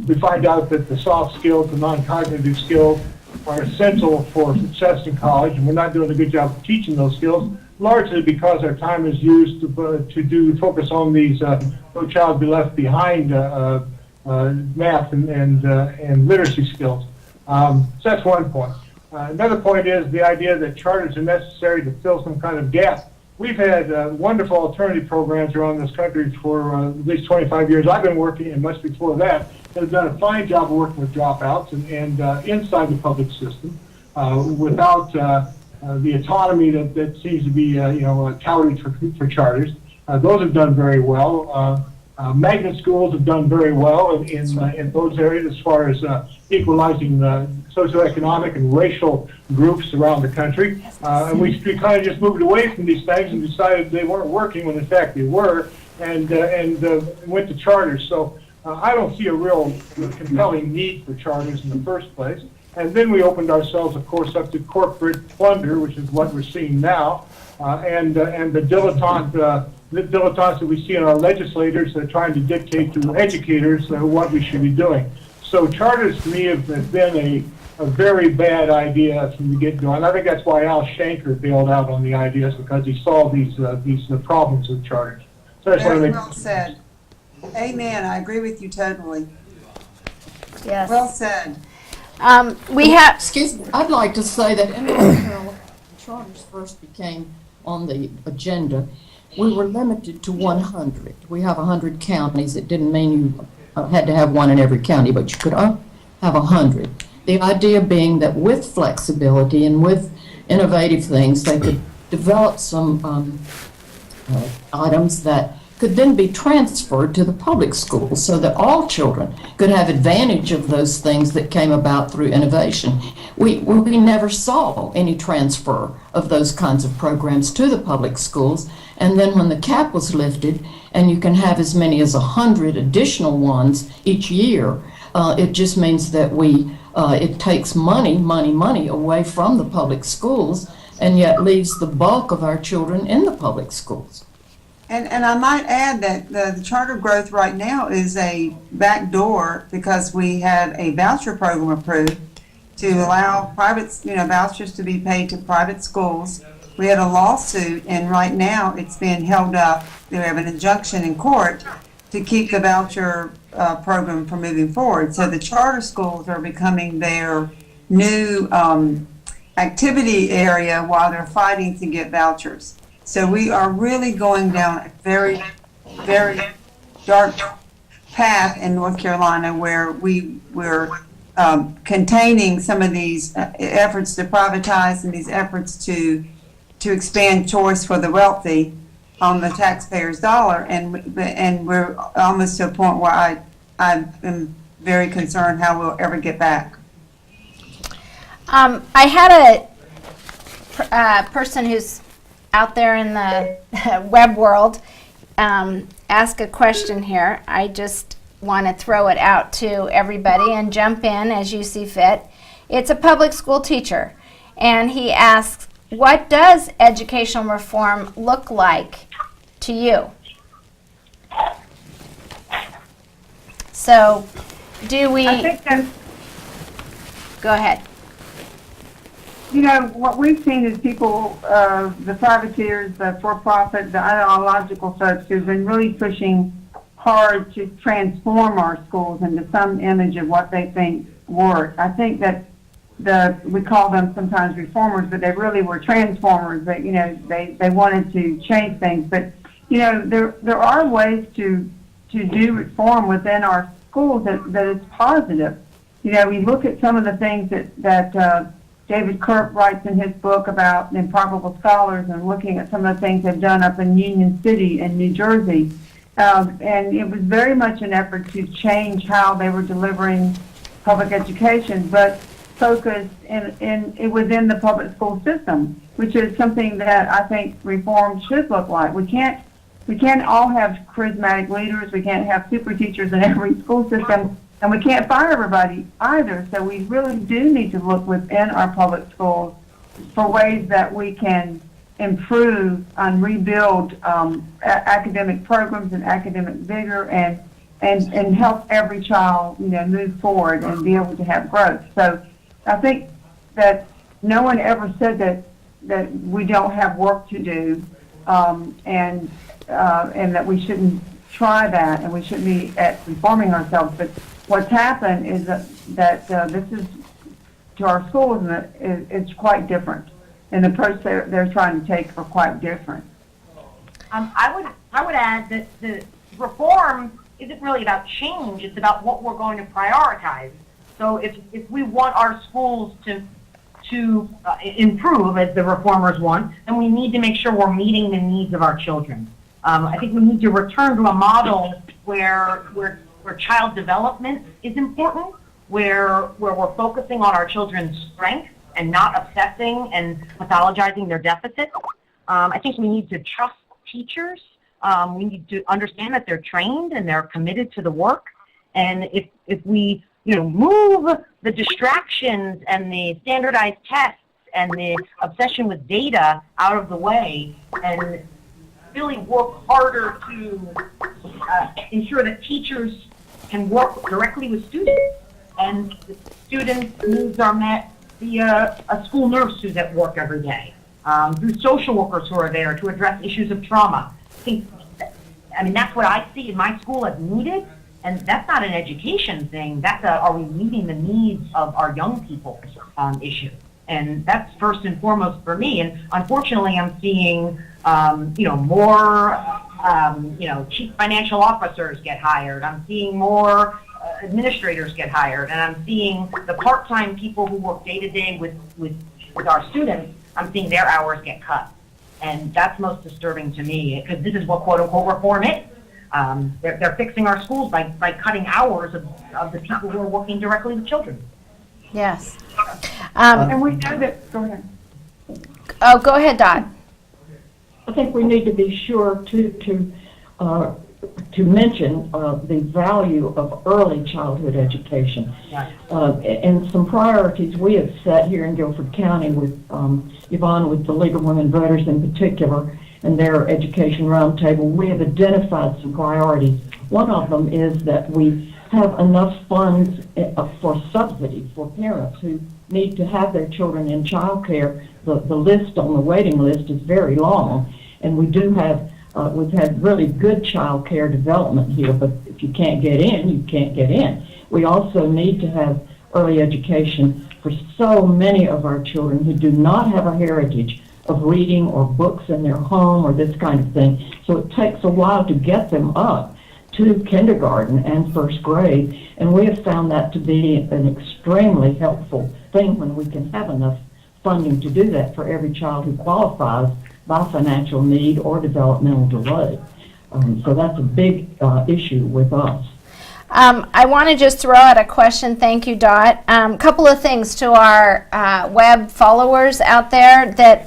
We find out that the soft skills, the non-cognitive skills, are essential for success in college, and we're not doing a good job of teaching those skills, largely because our time is used to focus on these No Child Be Left Behind math and literacy skills. So that's one point. Another point is the idea that charters are necessary to fill some kind of gap. We've had wonderful alternative programs around this country for at least 25 years. I've been working, and much before that, have done a fine job of working with dropouts and inside the public system without the autonomy that seems to be touted for charters. Those have done very well. Magnet schools have done very well in those areas as far as equalizing socioeconomic and racial groups around the country. And we kind of just moved away from these things and decided they weren't working when in fact they were, and went to charters. So I don't see a real compelling need for charters in the first place. And then we opened ourselves, of course, up to corporate plunder, which is what we're seeing now, and the dilettantes that we see in our legislators that are trying to dictate to educators what we should be doing. So charters, to me, have been a very bad idea from the get-go, and I think that's why Al Shanker bailed out on the ideas, because he saw these problems with charters. So that's Very well said. Amen. I agree with you totally. Yes. Well said. We have. Excuse me. I'd like to say that in North Carolina, charters first became on the agenda. We were limited to 100. We have 100 counties. It didn't mean you had to have one in every county, but you could have 100. The idea being that with flexibility and with innovative things, they could develop some items that could then be transferred to the public schools so that all children could have advantage of those things that came about through innovation. We never saw any transfer of those kinds of programs to the public schools, and then when the cap was lifted and you can have as many as 100 additional ones each year, it just means that it takes money away from the public schools, and yet leaves the bulk of our children in the public schools. And I might add that the charter growth right now is a backdoor, because we had a voucher program approved to allow private, vouchers to be paid to private schools. We had a lawsuit, and right now it's being held up. We have an injunction in court to keep the voucher program from moving forward. So the charter schools are becoming their new activity area while they're fighting to get vouchers. So we are really going down a very, very dark path in North Carolina, where we're containing some of these efforts to privatize and these efforts to expand choice for the wealthy on the taxpayer's dollar, and we're almost to a point where I am very concerned how we'll ever get back. I had a person who's out there in the web world ask a question here. I just want to throw it out to everybody and jump in as you see fit. It's a public school teacher, and he asks, what does educational reform look like to you? So, do we... I think that's, go ahead. What we've seen is people, the privateers, the for-profit, the ideological folks who've been really pushing hard to transform our schools into some image of what they think works. I think that we call them sometimes reformers, but they really were transformers. That they wanted to change things. But there are ways to do reform within our schools that is positive. We look at some of the things that David Kirk writes in his book about improbable scholars, and looking at some of the things they've done up in Union City in New Jersey. And it was very much an effort to change how they were delivering public education, but focused within the public school system, which is something that I think reform should look like. We can't all have charismatic leaders. We can't have super teachers in every school system. And we can't fire everybody either, so we really do need to look within our public schools for ways that we can improve and rebuild academic programs and academic vigor, and help every child, move forward and be able to have growth. So I think that no one ever said that we don't have work to do, and that we shouldn't try that, and we shouldn't be at reforming ourselves. But what's happened is that this is, to our schools, and it's quite different, and the approach they're trying to take are quite different. I would add that the reform isn't really about change, it's about what we're going to prioritize. So if we want our schools to improve, as the reformers want, then we need to make sure we're meeting the needs of our children. I think we need to return to a model where child development is important, where we're focusing on our children's strengths and not obsessing and pathologizing their deficits. I think we need to trust teachers. We need to understand that they're trained and they're committed to the work. And if we move the distractions and the standardized tests and the obsession with data out of the way and really work harder to ensure that teachers can work directly with students and the students' needs are met via a school nurse who's at work every day, through social workers who are there to address issues of trauma. That's what I see in my school as needed, and that's not an education thing. That's are we meeting the needs of our young people issue? And that's first and foremost for me. And unfortunately, I'm seeing more chief financial officers get hired. I'm seeing more administrators get hired, and I'm seeing the part-time people who work day to day with our students. I'm seeing their hours get cut. And that's most disturbing to me, because this is what quote-unquote reform is. They're fixing our schools by cutting hours of the people who are working directly with children. Yes. And we know that, go ahead. Oh, go ahead, Dot. I think we need to be sure to mention the value of early childhood education. And some priorities we have set here in Guilford County with Yvonne, with the League of Women Voters in particular, and their education roundtable. We have identified some priorities. One of them is that we have enough funds for subsidy for parents who need to have their children in child care. The list on the waiting list is very long, and we do have we've had really good child care development here, but if you can't get in, you can't get in. We also need to have early education for so many of our children who do not have a heritage of reading or books in their home or this kind of thing. So it takes a while to get them up to kindergarten and first grade, and we have found that to be an extremely helpful thing when we can have enough funding to do that for every child who qualifies by financial need or developmental delay. So that's a big issue with us. I want to just throw out a question. Thank you, Dot. Couple of things to our web followers out there that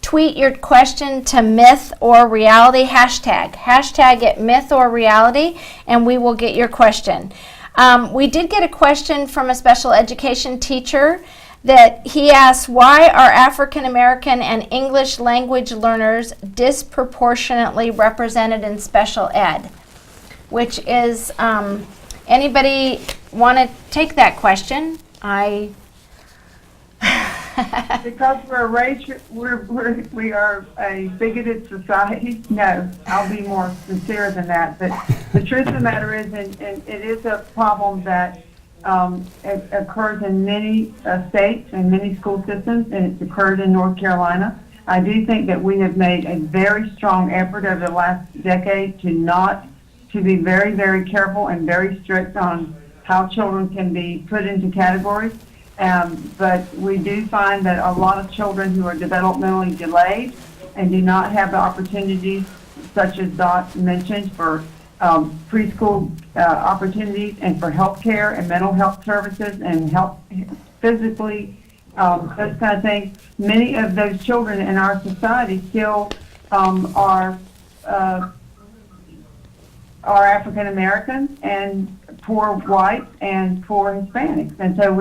tweet your question to myth or reality hashtag it myth or reality, and we will get your question. We did get a question from a special education teacher that he asked, why are African American and English language learners disproportionately represented in special ed? Which is, anybody want to take that question? Because we are a bigoted society. No, I'll be more sincere than that. But the truth of the matter is, and it is a problem that it occurs in many states and many school systems, and it's occurred in North Carolina. I do think that we have made a very strong effort over the last decade to be very, very careful and very strict on how children can be put into categories. But we do find that a lot of children who are developmentally delayed and do not have the opportunities, such as Dot mentioned, for preschool opportunities and for health care and mental health services and health physically, those kind of things. Many of those children in our society still are African Americans and poor whites and poor Hispanics. And so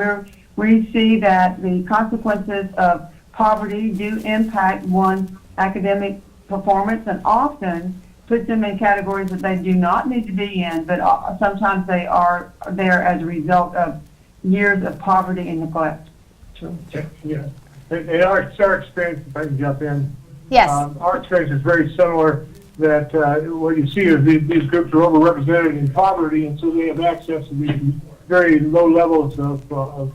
we see that the consequences of poverty do impact one's academic performance and often puts them in categories that they do not need to be in, but sometimes they are there as a result of years of poverty and neglect. Yeah. In our experience, if I can jump in. Yes. Our experience is very similar, that what you see is these groups are overrepresented in poverty, and so they have access to these very low levels of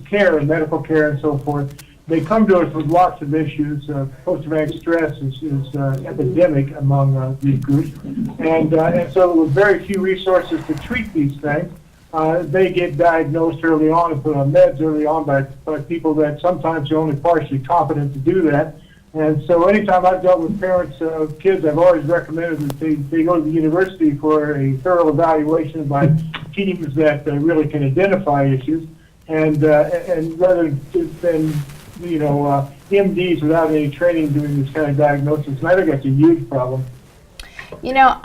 care, medical care and so forth. They come to us with lots of issues. Post-traumatic stress is epidemic among these groups. And so with very few resources to treat these things, they get diagnosed early on and put on meds early on by people that sometimes are only partially competent to do that. And so anytime I've dealt with parents of kids, I've always recommended that they go to the university for a thorough evaluation by teams that really can identify issues, and rather than MDs without any training doing this kind of diagnosis. And I think that's a huge problem. You know,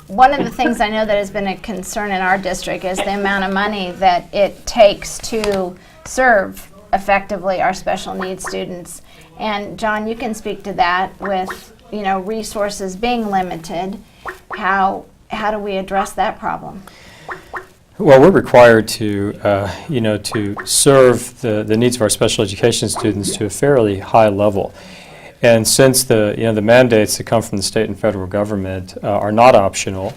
one of the things I know that has been a concern in our district is the amount of money that it takes to serve effectively our special needs students. And John, you can speak to that with, resources being limited. How do we address that problem? Well, we're required to, to serve the needs of our special education students to a fairly high level. And since the mandates that come from the state and federal government are not optional,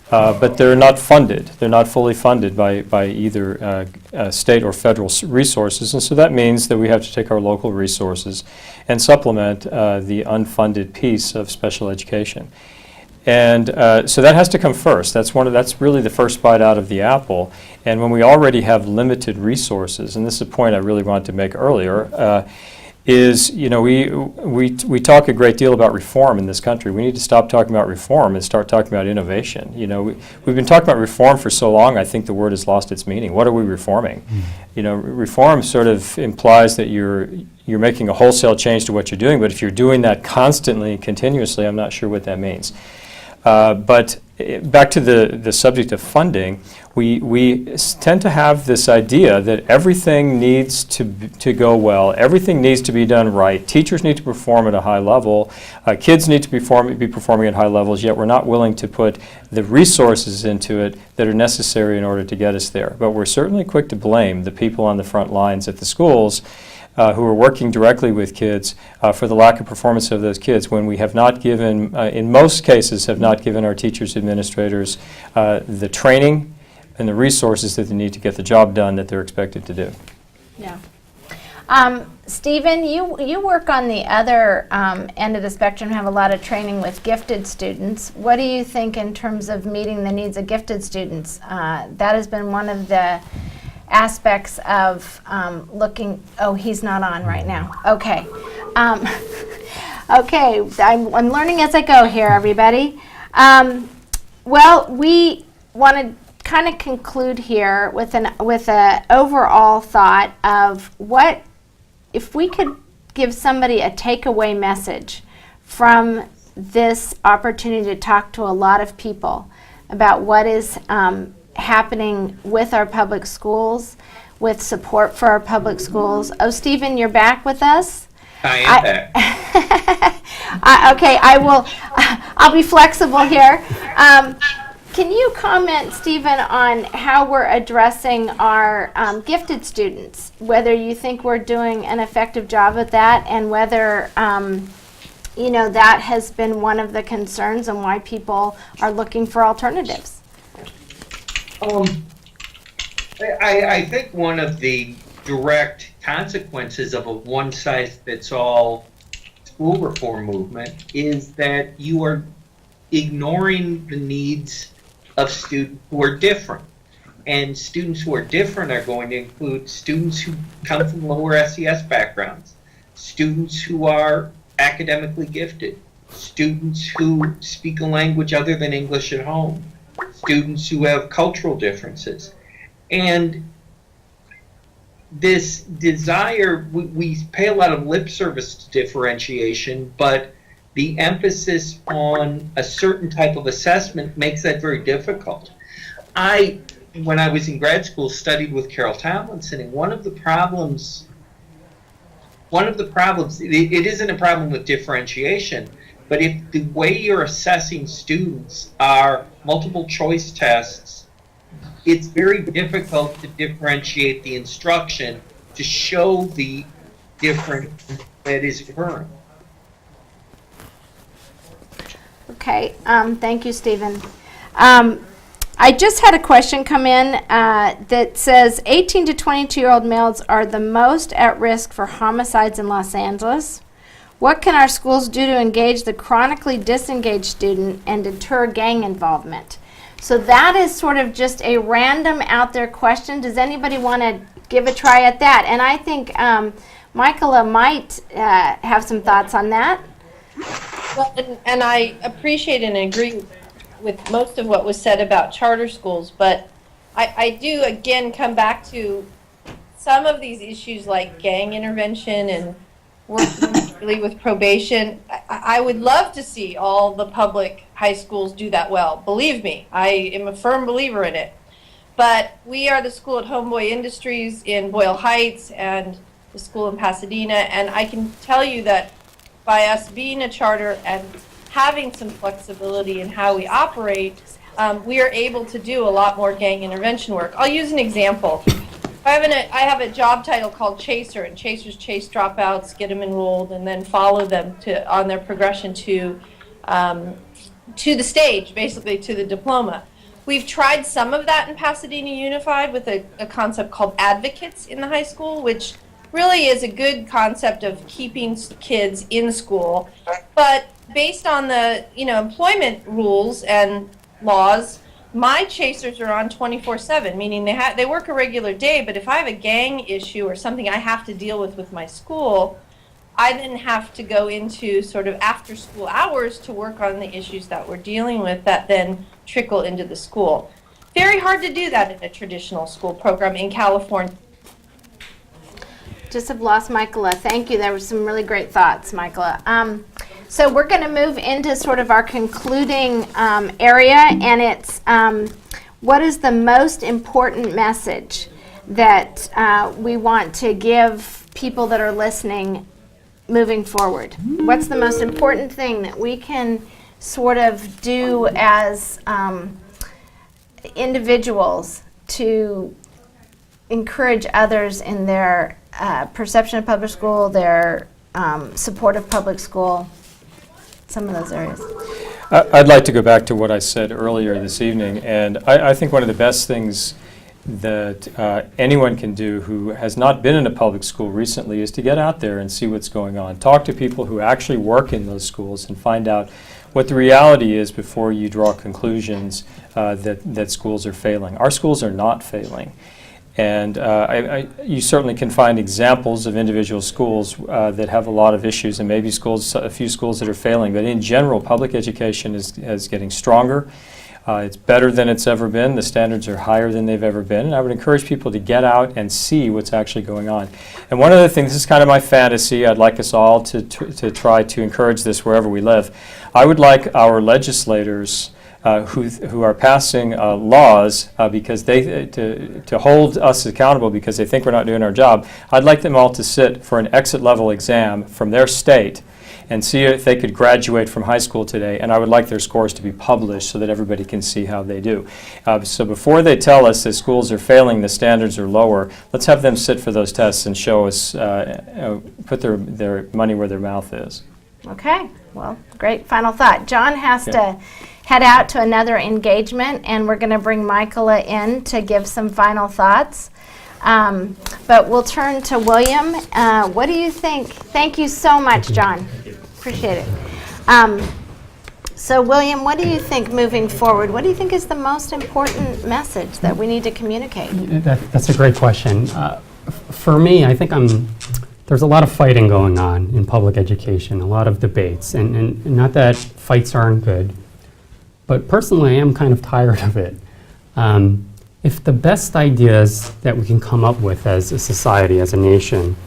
but they're not funded. They're not fully funded by either state or federal resources, and so that means that we have to take our local resources and supplement the unfunded piece of special education. And so that has to come first. That's really the first bite out of the apple. And when we already have limited resources, and this is a point I really wanted to make earlier, is we talk a great deal about reform in this country. We need to stop talking about reform and start talking about innovation. We've been talking about reform for so long, I think the word has lost its meaning. What are we reforming? Reform sort of implies that you're making a wholesale change to what you're doing, but if you're doing that constantly and continuously, I'm not sure what that means. But back to the subject of funding, we tend to have this idea that everything needs to go well, everything needs to be done right, teachers need to perform at a high level, kids need to be performing at high levels, yet we're not willing to put the resources into it that are necessary in order to get us there. But we're certainly quick to blame the people on the front lines at the schools who are working directly with kids for the lack of performance of those kids, when we have not given, in most cases, have not given our teachers, administrators the training and the resources that they need to get the job done that they're expected to do. Yeah. Stephen, you work on the other end of the spectrum, have a lot of training with gifted students. What do you think in terms of meeting the needs of gifted students? That has been one of the aspects of looking. Oh, he's not on right now. Okay. Okay, I'm learning as I go here, everybody. Well, we want to kind of conclude here with an overall thought of what if we could give somebody a takeaway message from this opportunity to talk to a lot of people about what is happening with our public schools, with support for our public schools. Oh, Stephen, you're back with us? I am back. Okay, I'll be flexible here. Can you comment, Stephen, on how we're addressing our gifted students, whether you think we're doing an effective job at that, and whether that has been one of the concerns and why people are looking for alternatives? I think one of the direct consequences of a one-size-fits-all school reform movement is that you are ignoring the needs of students who are different. And students who are different are going to include students who come from lower SES backgrounds, students who are academically gifted, students who speak a language other than English at home, students who have cultural differences. And this desire, we pay a lot of lip service to differentiation, but the emphasis on a certain type of assessment makes that very difficult. When I was in grad school, studied with Carol Tomlinson, and one of the problems, it isn't a problem with differentiation, but if the way you're assessing students are multiple choice tests, it's very difficult to differentiate the instruction to show the difference that is occurring. Okay, thank you, Stephen. I just had a question come in that says 18 to 22-year-old males are the most at risk for homicides in Los Angeles. What can our schools do to engage the chronically disengaged student and deter gang involvement? So that is sort of just a random out there question. Does anybody want to give a try at that? And I think Michaela might have some thoughts on that. Well, and I appreciate and agree with most of what was said about charter schools, but I do again come back to some of these issues like gang intervention and working really with probation. I would love to see all the public high schools do that well. Believe me, I am a firm believer in it. But we are the school at Homeboy Industries in Boyle Heights and the school in Pasadena, and I can tell you that by us being a charter and having some flexibility in how we operate, we are able to do a lot more gang intervention work. I'll use an example. I have a job title called Chaser, and chasers chase dropouts, get them enrolled, and then follow them on their progression to the stage, basically to the diploma. We've tried some of that in Pasadena Unified with a concept called advocates in the high school, which really is a good concept of keeping kids in school. But based on the employment rules and laws, my chasers are on 24/7, meaning they work a regular day, but if I have a gang issue or something I have to deal with my school, I then have to go into sort of after school hours to work on the issues that we're dealing with that then trickle into the school. Very hard to do that in a traditional school program in California. Just have lost Michaela. Thank you. There were some really great thoughts, Michaela. So we're going to move into sort of our concluding area, and it's what is the most important message that we want to give people that are listening moving forward? What's the most important thing that we can sort of do as individuals to encourage others in their perception of public school, their support of public school, some of those areas? I'd like to go back to what I said earlier this evening, and I think one of the best things that anyone can do who has not been in a public school recently is to get out there and see what's going on. Talk to people who actually work in those schools and find out what the reality is before you draw conclusions that schools are failing. Our schools are not failing. And you certainly can find examples of individual schools that have a lot of issues, and maybe a few schools that are failing. But in general, public education is getting stronger. It's better than it's ever been. The standards are higher than they've ever been. And I would encourage people to get out and see what's actually going on. And one of the things, this is kind of my fantasy, I'd like us all to try to encourage this wherever we live. I would like our legislators who are passing laws because to hold us accountable because they think we're not doing our job. I'd like them all to sit for an exit level exam from their state and see if they could graduate from high school today, and I would like their scores to be published so that everybody can see how they do. So before they tell us that schools are failing, the standards are lower, let's have them sit for those tests and show us, put their money where their mouth is. Okay, well, great final thought. John has to head out to another engagement, and we're going to bring Michaela in to give some final thoughts. But we'll turn to William. What do you think? Thank you so much, John. Appreciate it. So, William, what do you think moving forward? What do you think is the most important message that we need to communicate? That's a great question. For me, I think there's a lot of fighting going on in public education, a lot of debates, and not that fights aren't good, but personally, I am kind of tired of it. If the best ideas that we can come up with as a society, as a nation,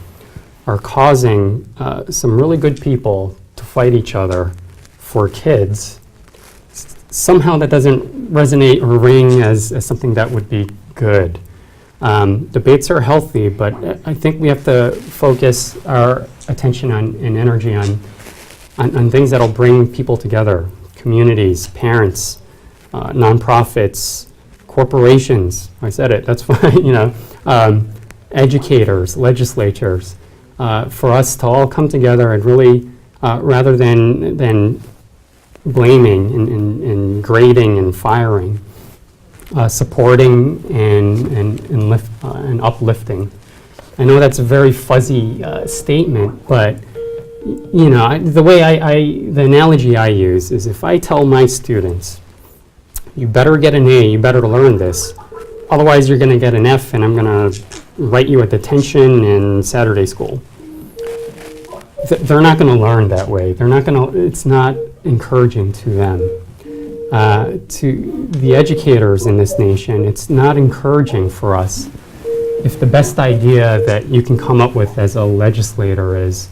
are causing some really good people to fight each other for kids, somehow that doesn't resonate or ring as something that would be good. Debates are healthy, but I think we have to focus our attention and energy on things that'll bring people together, communities, parents, nonprofits, corporations. I said it, that's fine, educators, legislatures, for us to all come together and really, rather than blaming and grading and firing, supporting and uplifting. I know that's a very fuzzy statement, but you know, the analogy I use is if I tell my students, you better get an A, you better learn this, otherwise you're going to get an F and I'm going to write you a detention in Saturday school. They're not going to learn that way. They're not going to, it's not encouraging to them. To the educators in this nation, it's not encouraging for us if the best idea that you can come up with as a legislator is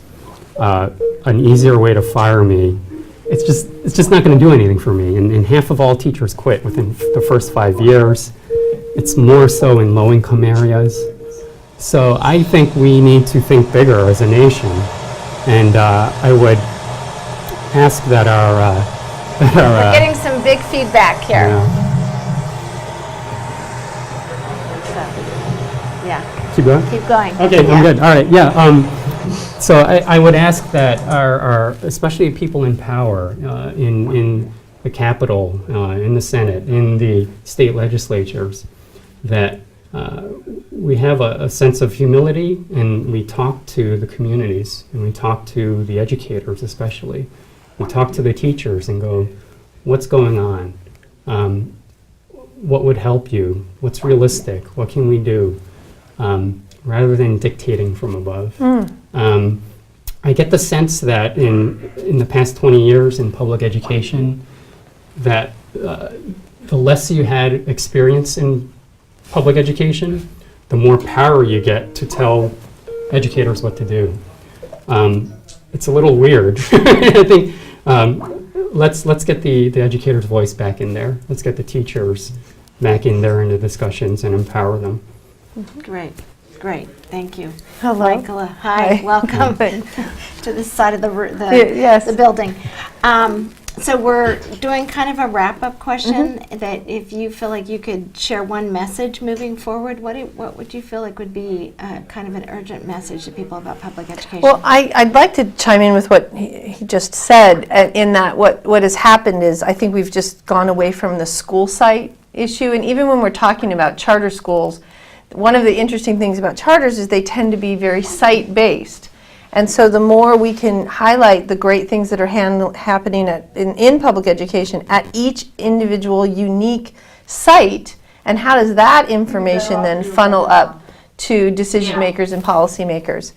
an easier way to fire me. It's just not going to do anything for me. And half of all teachers quit within the first 5 years. It's more so in low-income areas. So I think we need to think bigger as a nation. And I would ask that We're getting some big feedback here. Yeah. Keep going? Keep going. Okay, Yeah. I'm good. All right, yeah. So I would ask that our especially people in power, in the Capitol, in the Senate, in the state legislatures, that we have a sense of humility and we talk to the communities and we talk to the educators especially. We talk to the teachers and go, what's going on? What would help you? What's realistic? What can we do? Rather than dictating from above. I get the sense that in the past 20 years in public education, that the less you had experience in public education, the more power you get to tell educators what to do. It's a little weird. I think let's get the educator's voice back in there. Let's get the teachers back in there in the discussions and empower them. Great. Great, thank you. Hello. Michaela, hi, welcome to this side of Yes. the building. So we're doing kind of a wrap-up question that if you feel like you could share one message moving forward, what would you feel like would be kind of an urgent message to people about public education? Well, I'd like to chime in with what he just said, in that what has happened is I think we've just gone away from the school site issue, and even when we're talking about charter schools, one of the interesting things about charters is they tend to be very site-based. And so the more we can highlight the great things that are happening in public education at each individual unique site, and how does that information then funnel up to decision makers and policymakers.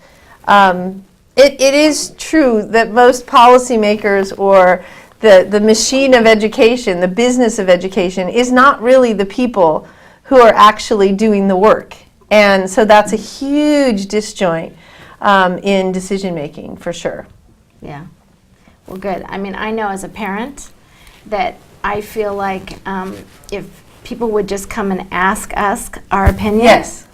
It is true that most policymakers or the machine of education, the business of education, is not really the people who are actually doing the work. And so that's a huge disjoint in decision making, for sure. Yeah. Well, good. I mean, I know as a parent that I feel like if people would just come and ask us our opinions, Yes.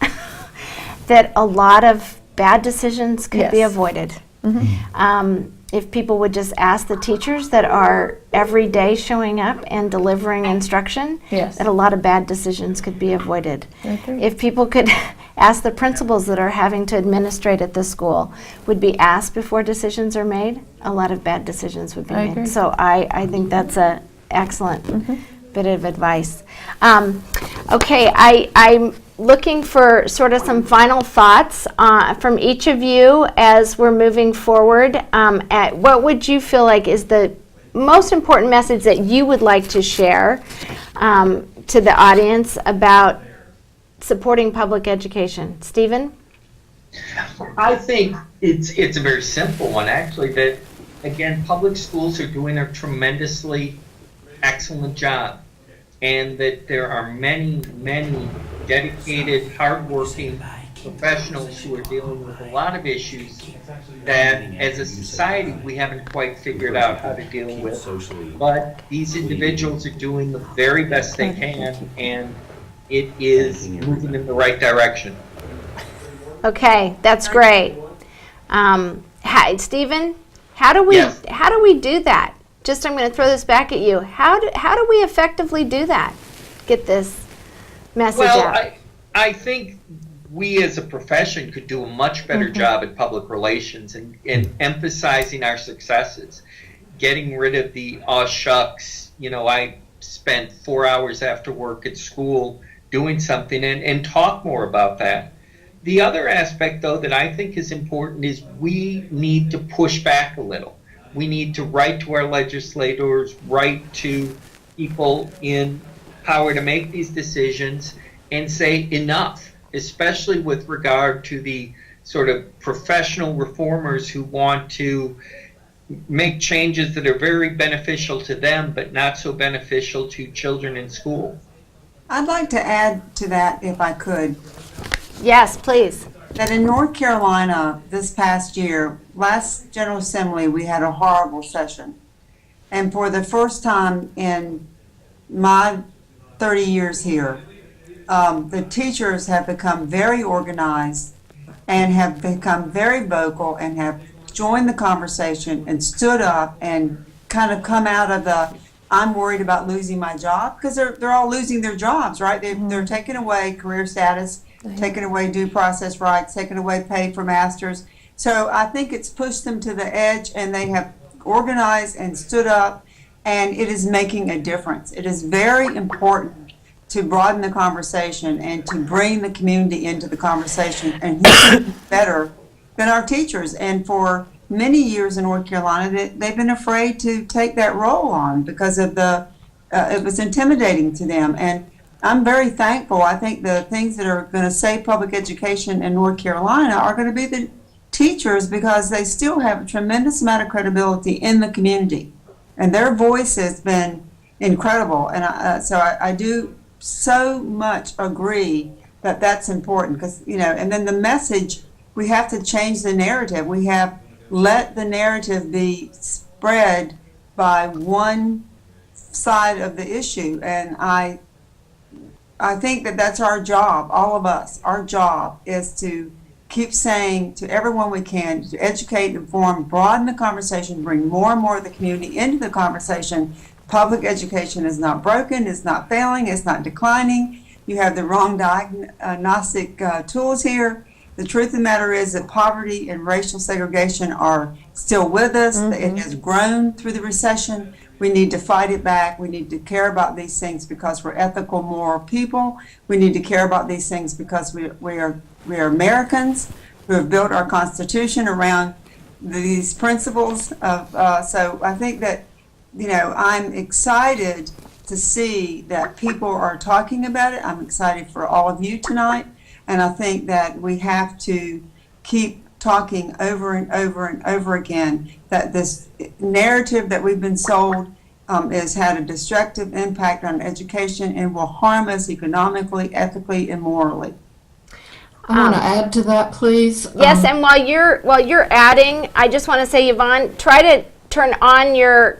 that a lot of bad decisions could be Yes. avoided. If people would just ask the teachers that are every day showing up and delivering instruction, Yes. that a lot of bad decisions could be avoided. I agree. If people could ask the principals that are having to administrate at the school, would be asked before decisions are made, a lot of bad decisions would be I made. agree. So I think that's an excellent bit of advice. Okay, I'm looking for sort of some final thoughts from each of you as we're moving forward. What would you feel like is the most important message that you would like to share to the audience about supporting public education? Stephen? I think it's a very simple one, actually, that, again, public schools are doing a tremendously excellent job, and that there are many, many dedicated, hardworking professionals who are dealing with a lot of issues that, as a society, we haven't quite figured out how to deal with. But these individuals are doing the very best they can, and it is moving in the right direction. Okay, that's great. Stephen, how do we do that? Just, I'm going to throw this back at you. How do we effectively do that? Get this message out. I think we as a profession could do a much better job at public relations and emphasizing our successes, getting rid of the aw shucks, I spent 4 hours after work at school doing something, and talk more about that. The other aspect, though, that I think is important is we need to push back a little. We need to write to our legislators, write to people in power to make these decisions and say enough, especially with regard to the sort of professional reformers who want to make changes that are very beneficial to them but not so beneficial to children in school. I'd like to add to that, if I could. Yes, please. That in North Carolina this past year, last General Assembly, we had a horrible session. And for the first time in my 30 years here, the teachers have become very organized and have become very vocal and have joined the conversation and stood up and kind of come out of the I'm worried about losing my job, because they're all losing their jobs, right? They're taking away career status, taking away due process rights, taking away pay for masters. So I think it's pushed them to the edge, and they have organized and stood up, and it is making a difference. It is very important to broaden the conversation and to bring the community into the conversation, and who can do better than our teachers. And for many years in North Carolina, they've been afraid to take that role on because of it was intimidating to them. And I'm very thankful. I think the things that are going to save public education in North Carolina are going to be the teachers, because they still have a tremendous amount of credibility in the community. And their voice has been incredible. And so I do so much agree that that's important, because, and then the message, we have to change the narrative. We have let the narrative be spread by one side of the issue. And I think that that's our job, all of us. Our job is to keep saying to everyone we can, to educate, inform, broaden the conversation, bring more and more of the community into the conversation. Public education is not broken, it's not failing, it's not declining. You have the wrong diagnostic tools here. The truth of the matter is that poverty and racial segregation are still with us. It has grown through the recession. We need to fight it back. We need to care about these things because we're ethical, moral people. We need to care about these things because we are Americans who have built our Constitution around these principles. So I think that, I'm excited to see that people are talking about it. I'm excited for all of you tonight. And I think that we have to keep talking over and over and over again that this narrative that we've been sold has had a destructive impact on education and will harm us economically, ethically, and morally. I want to add to that, please. Yes, and while you're adding, I just want to say, Yvonne, try to turn on your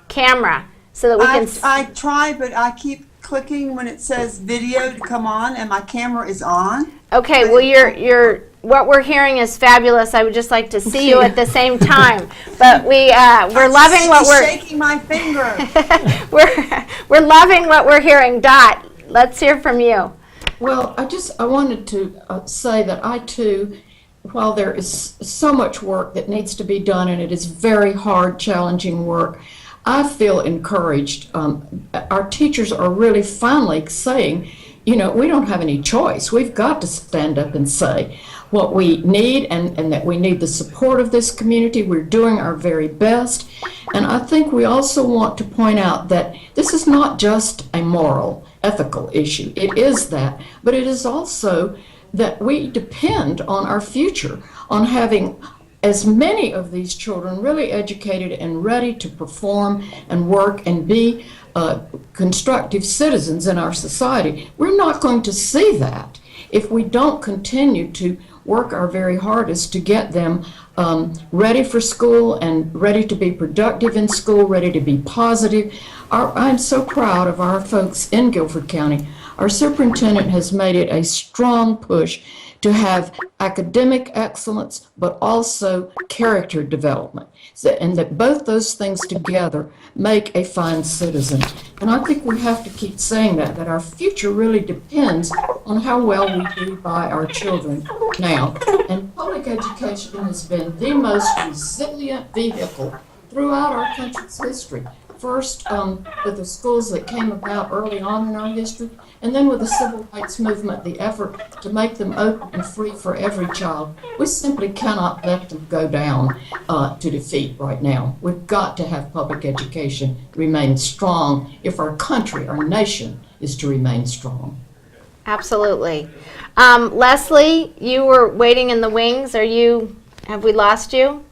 camera so that we can. I try, but I keep clicking when it says video to come on, and my camera is on. Okay, well, you're what we're hearing is fabulous. I would just like to see you at the same time. But we're loving what we're shaking my finger. we're loving what we're hearing. Dot, let's hear from you. Well, I wanted to say that I too, while there is so much work that needs to be done, and it is very hard, challenging work, I feel encouraged. Our teachers are really finally saying, we don't have any choice. We've got to stand up and say what we need, and that we need the support of this community. We're doing our very best. And I think we also want to point out that this is not just a moral, ethical issue. It is that, but it is also that we depend on our future, on having as many of these children really educated and ready to perform and work and be constructive citizens in our society. We're not going to see that if we don't continue to work our very hardest to get them ready for school and ready to be productive in school, ready to be positive. I'm so proud of our folks in Guilford County. Our superintendent has made it a strong push to have academic excellence, but also character development. And that both those things together make a fine citizen. And I think we have to keep saying that our future really depends on how well we do by our children now. And public education has been the most resilient vehicle throughout our country's history. First, with the schools that came about early on in our history, and then with the civil rights movement, the effort to make them open and free for every child. We simply cannot let them go down to defeat right now. We've got to have public education remain strong if our country, our nation, is to remain strong. Absolutely. Leslie, you were waiting in the wings. Have we lost you?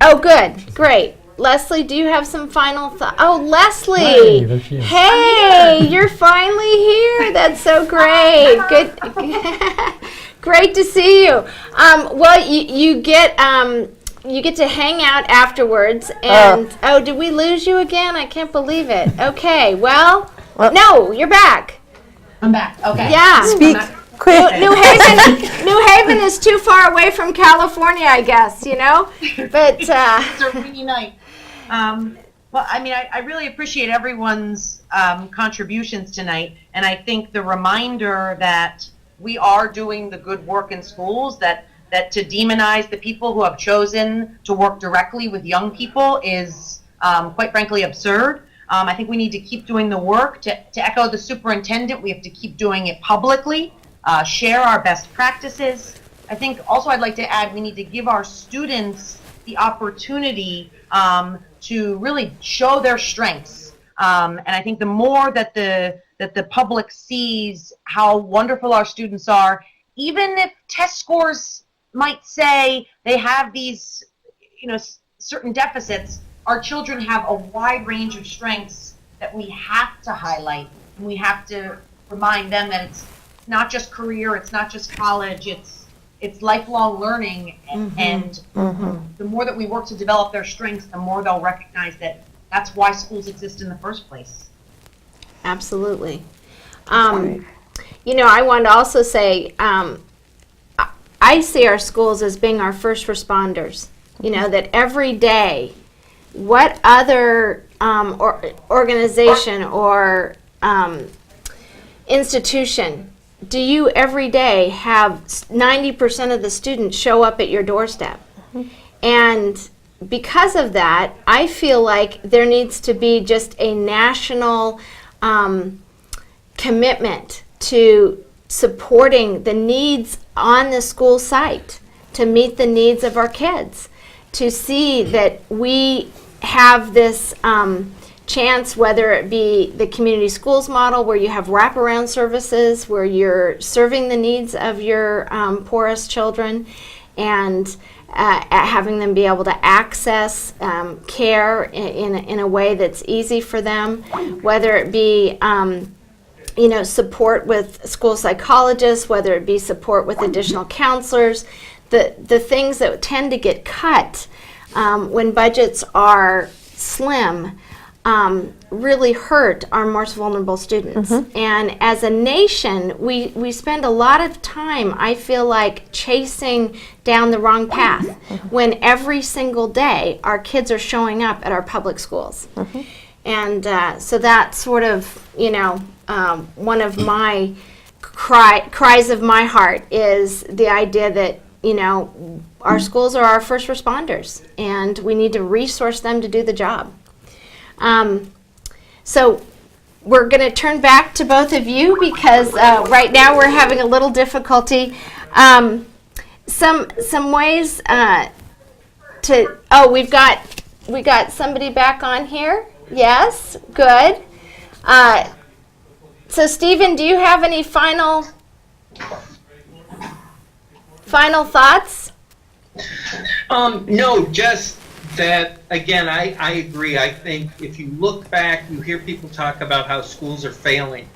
Oh, good. Great. Leslie, do you have some final thoughts? Oh, Leslie. Hey, there she is. Hey, you're finally here. That's so great. Good. Great to see you. Well, you get to hang out afterwards. And did we lose you again? I can't believe it. Okay. Well, no, you're back. I'm back. Okay. Yeah. Speak quick. New Haven is too far away from California, I guess, But It's a rainy night. Well, I mean, I really appreciate everyone's contributions tonight, and I think the reminder that we are doing the good work in schools, that to demonize the people who have chosen to work directly with young people is, quite frankly, absurd. I think we need to keep doing the work. To echo the superintendent, we have to keep doing it publicly, share our best practices. I think also I'd like to add we need to give our students the opportunity to really show their strengths. And I think the more that the public sees how wonderful our students are, even if test scores might say they have these, certain deficits, our children have a wide range of strengths that we have to highlight. And we have to remind them that it's not just career, it's not just college, it's lifelong learning, and the more that we work to develop their strengths, the more they'll recognize that that's why schools exist in the first place. Absolutely. I want to also say, I see our schools as being our first responders. That every day, what other organization or institution do you every day have 90% of the students show up at your doorstep? And because of that, I feel like there needs to be just a national commitment to supporting the needs on the school site to meet the needs of our kids, to see that we have this chance, whether it be the community schools model where you have wraparound services, where you're serving the needs of your poorest children, and having them be able to access care in a way that's easy for them, whether it be support with school psychologists, whether it be support with additional counselors, the things that tend to get cut when budgets are slim really hurt our most vulnerable students. And as a nation, we spend a lot of time, I feel like, chasing down the wrong path when every single day our kids are showing up at our public schools. And so that's sort of, one of my cries of my heart is the idea that, our schools are our first responders, and we need to resource them to do the job. So we're going to turn back to both of you because right now we're having a little difficulty. Some ways we got somebody back on here. Yes, good. So Stephen, do you have any final thoughts? No, just that, again, I agree. I think if you look back, you hear people talk about how schools are failing.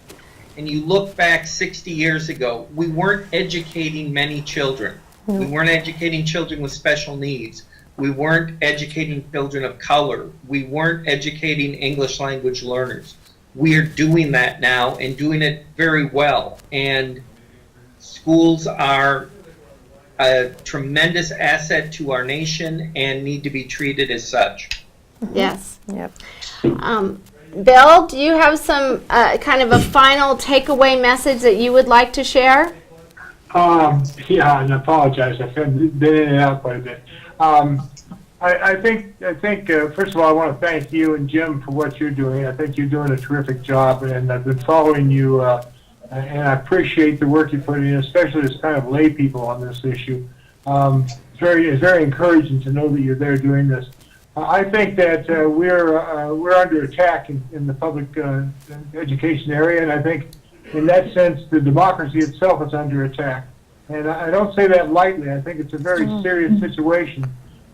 And you look back 60 years ago, we weren't educating many children. We weren't educating children with special needs. We weren't educating children of color. We weren't educating English language learners. we're doing that now and doing it very well. And schools are a tremendous asset to our nation and need to be treated as such. Yes. Yep. Bill, do you have some kind of a final takeaway message that you would like to share? Yeah, and I apologize. I've been in and out quite a bit. I think first of all, I want to thank you and Jim for what you're doing. I think you're doing a terrific job, and I've been following you, and I appreciate the work you put in, especially as kind of lay people on this issue. It's very encouraging to know that you're there doing this. I think that we're under attack in the public education area, and I think in that sense the democracy itself is under attack. And I don't say that lightly. I think it's a very serious situation.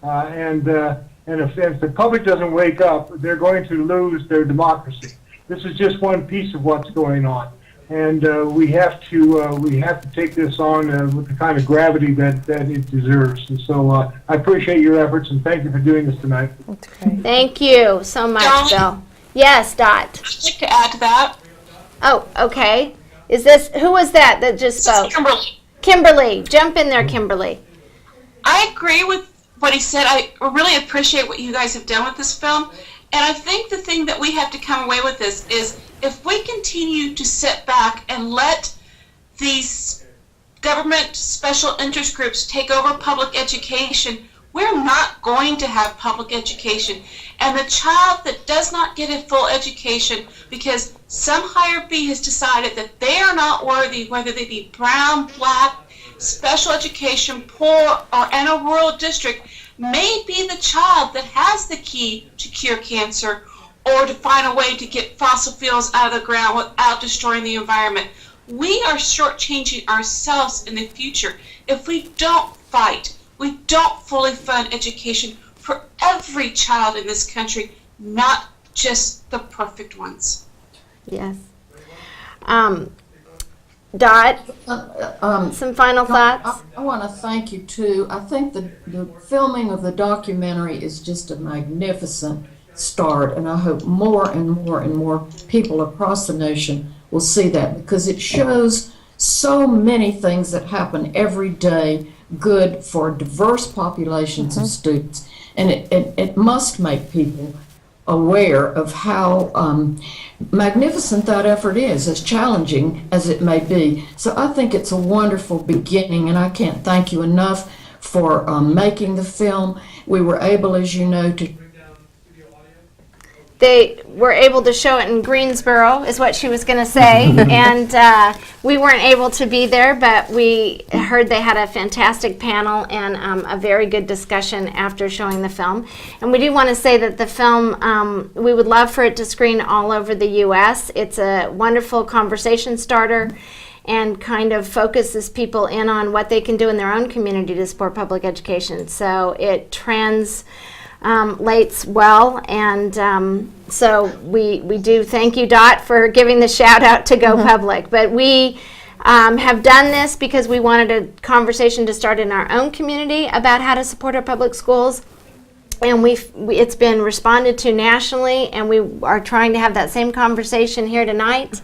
And if the public doesn't wake up, they're going to lose their democracy. This is just one piece of what's going on, and we have to take this on with the kind of gravity that it deserves. And so I appreciate your efforts, and thank you for doing this tonight. Thank you so much, Bill. Yes, Dot. I'd like to add to that. Oh, okay. Who was that just spoke? Kimberly. Kimberly, jump in there, Kimberly. I agree with what he said. I really appreciate what you guys have done with this film. And I think the thing that we have to come away with this is if we continue to sit back and let these government special interest groups take over public education, we're not going to have public education. And the child that does not get a full education because some higher B has decided that they are not worthy, whether they be brown, black, special education, poor, or in a rural district, may be the child that has the key to cure cancer or to find a way to get fossil fuels out of the ground without destroying the environment. We are shortchanging ourselves in the future if we don't fight, we don't fully fund education for every child in this country, not just the perfect ones. Yes. Dot, some final thoughts? I want to thank you too. I think the filming of the documentary is just a magnificent start, and I hope more and more and more people across the nation will see that, because it shows so many things that happen every day good for diverse populations of students, and it must make people aware of how magnificent that effort is, as challenging as it may be. So I think it's a wonderful beginning, and I can't thank you enough for making the film. We were able, as you know, to They were able to show it in Greensboro, is what she was going to say, and we weren't able to be there, but we heard they had a fantastic panel and a very good discussion after showing the film. And we do want to say that the film, we would love for it to screen all over the U.S. It's a wonderful conversation starter and kind of focuses people in on what they can do in their own community to support public education. So it translates well, and so we do thank you, Dot, for giving the shout out to Go Public. But we have done this because we wanted a conversation to start in our own community about how to support our public schools, and it's been responded to nationally, and we are trying to have that same conversation here tonight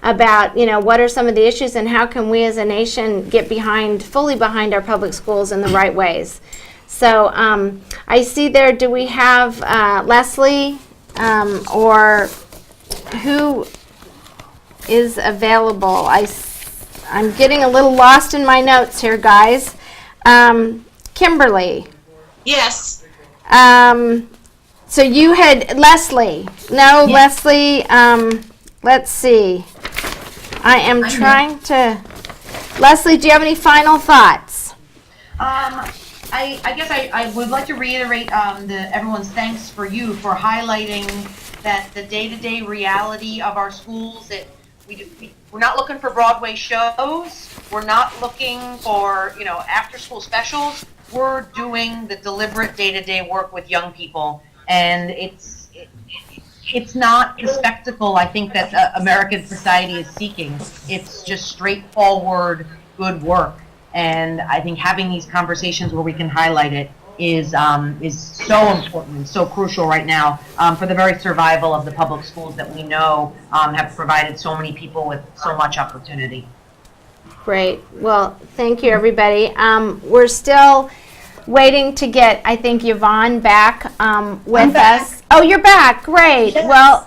about, what are some of the issues and how can we as a nation get fully behind our public schools in the right ways. So I see there, do we have Leslie or who is available? I'm getting a little lost in my notes here, guys. Kimberly. Yes. So you had Leslie. No, yes. Leslie, let's see. I am trying to... Leslie, do you have any final thoughts? I guess I would like to reiterate everyone's thanks for you for highlighting that the day-to-day reality of our schools, that we're not looking for Broadway shows, we're not looking for after-school specials, we're doing the deliberate day-to-day work with young people, and it's not the spectacle I think that American society is seeking. It's just straightforward good work. And I think having these conversations where we can highlight it is so important and so crucial right now for the very survival of the public schools that we know have provided so many people with so much opportunity. Great. Well, thank you, everybody. We're still waiting to get, I think, Yvonne back with us. Oh, you're back. Great. Yes, well,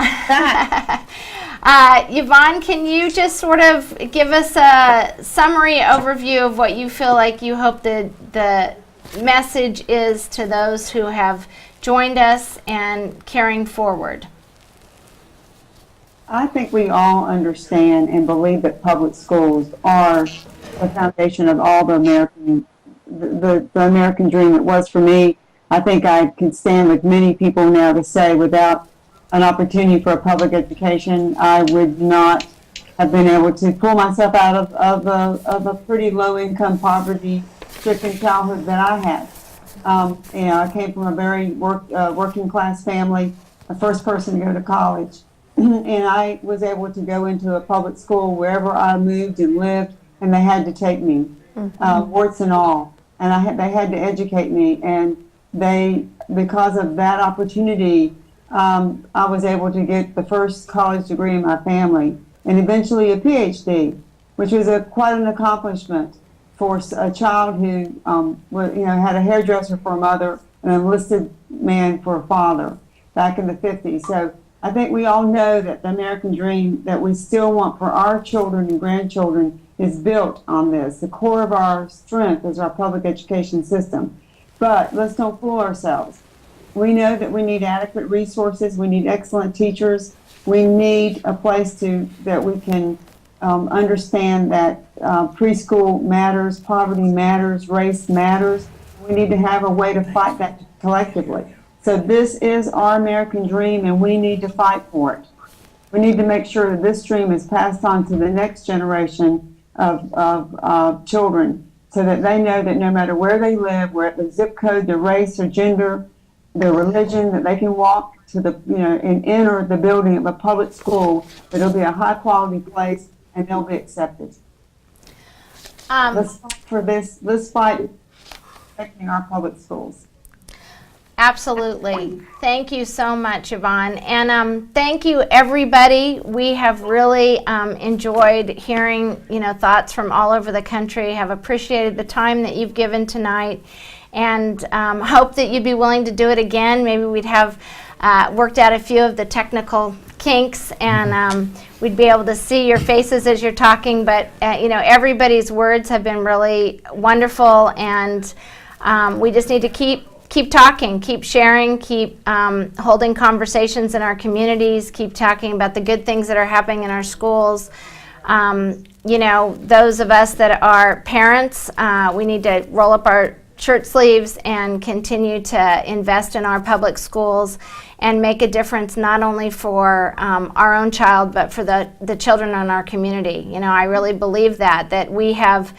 Yvonne, can you just sort of give us a summary overview of what you feel like you hope the message is to those who have joined us and carrying forward? I think we all understand and believe that public schools are the foundation of all the American dream. It was for me. I think I can stand with many people now to say without an opportunity for a public education, I would not have been able to pull myself out of a pretty low-income, poverty-stricken childhood that I had. I came from a very working-class family, the first person to go to college. And I was able to go into a public school wherever I moved and lived, and they had to take me, warts and all. And they had to educate me, and because of that opportunity, I was able to get the first college degree in my family, and eventually a PhD, which was quite an accomplishment for a child who had a hairdresser for a mother and an enlisted man for a father back in the 50s. So I think we all know that the American dream that we still want for our children and grandchildren is built on this. The core of our strength is our public education system. But let's don't fool ourselves. We know that we need adequate resources. We need excellent teachers. We need a place that we can understand that preschool matters, poverty matters, race matters. We need to have a way to fight that collectively. So this is our American dream, and we need to fight for it. We need to make sure that this dream is passed on to the next generation of children, so that they know that no matter where they live, where the zip code, their race or gender, their religion, that they can walk to and enter the building of a public school, that it'll be a high quality place and they'll be accepted. Let's fight for this. Let's fight protecting our public schools. Absolutely. Thank you so much, Yvonne. And thank you, everybody. We have really enjoyed hearing, thoughts from all over the country, have appreciated the time that you've given tonight, and hope that you'd be willing to do it again. Maybe we'd have worked out a few of the technical kinks, and we'd be able to see your faces as you're talking. But, everybody's words have been really wonderful, and we just need to keep talking, keep sharing, keep holding conversations in our communities, keep talking about the good things that are happening in our schools. Those of us that are parents, we need to roll up our shirt sleeves and continue to invest in our public schools and make a difference not only for our own child, but for the children in our community. I really believe that we have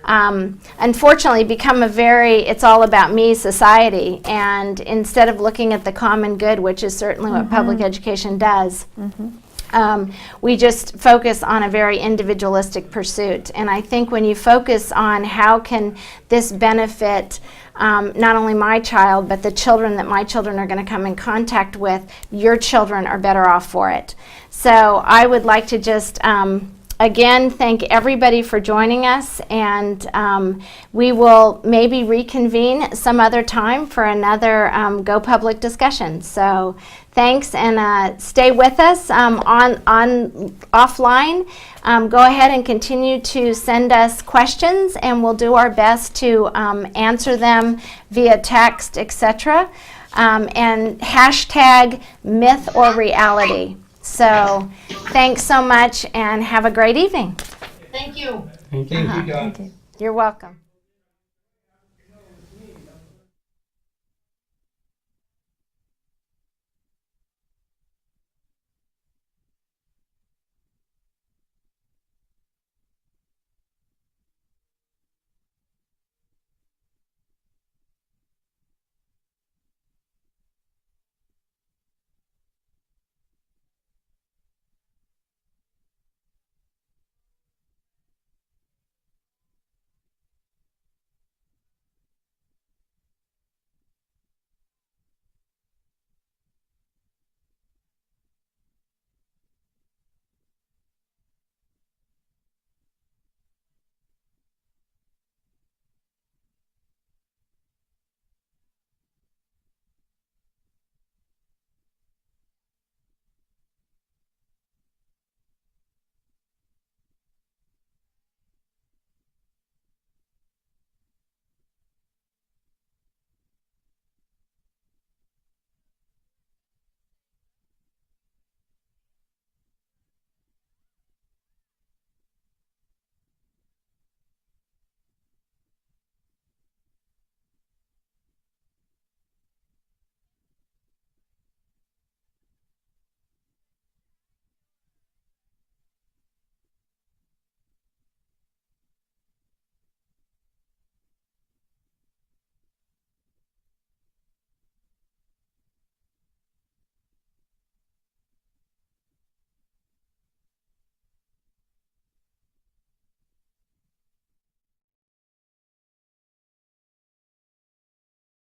unfortunately become it's all about me society, and instead of looking at the common good, which is certainly what public education does, we just focus on a very individualistic pursuit. And I think when you focus on how can this benefit not only my child, but the children that my children are going to come in contact with, your children are better off for it. So I would like to just again, thank everybody for joining us, and we will maybe reconvene some other time for another Go Public discussion. So thanks, and stay with us on offline. Go ahead and continue to send us questions, and we'll do our best to answer them via text, etc. And hashtag myth or reality. So thanks so much, and have a great evening. Thank you. Thank you. Uh-huh. You're welcome.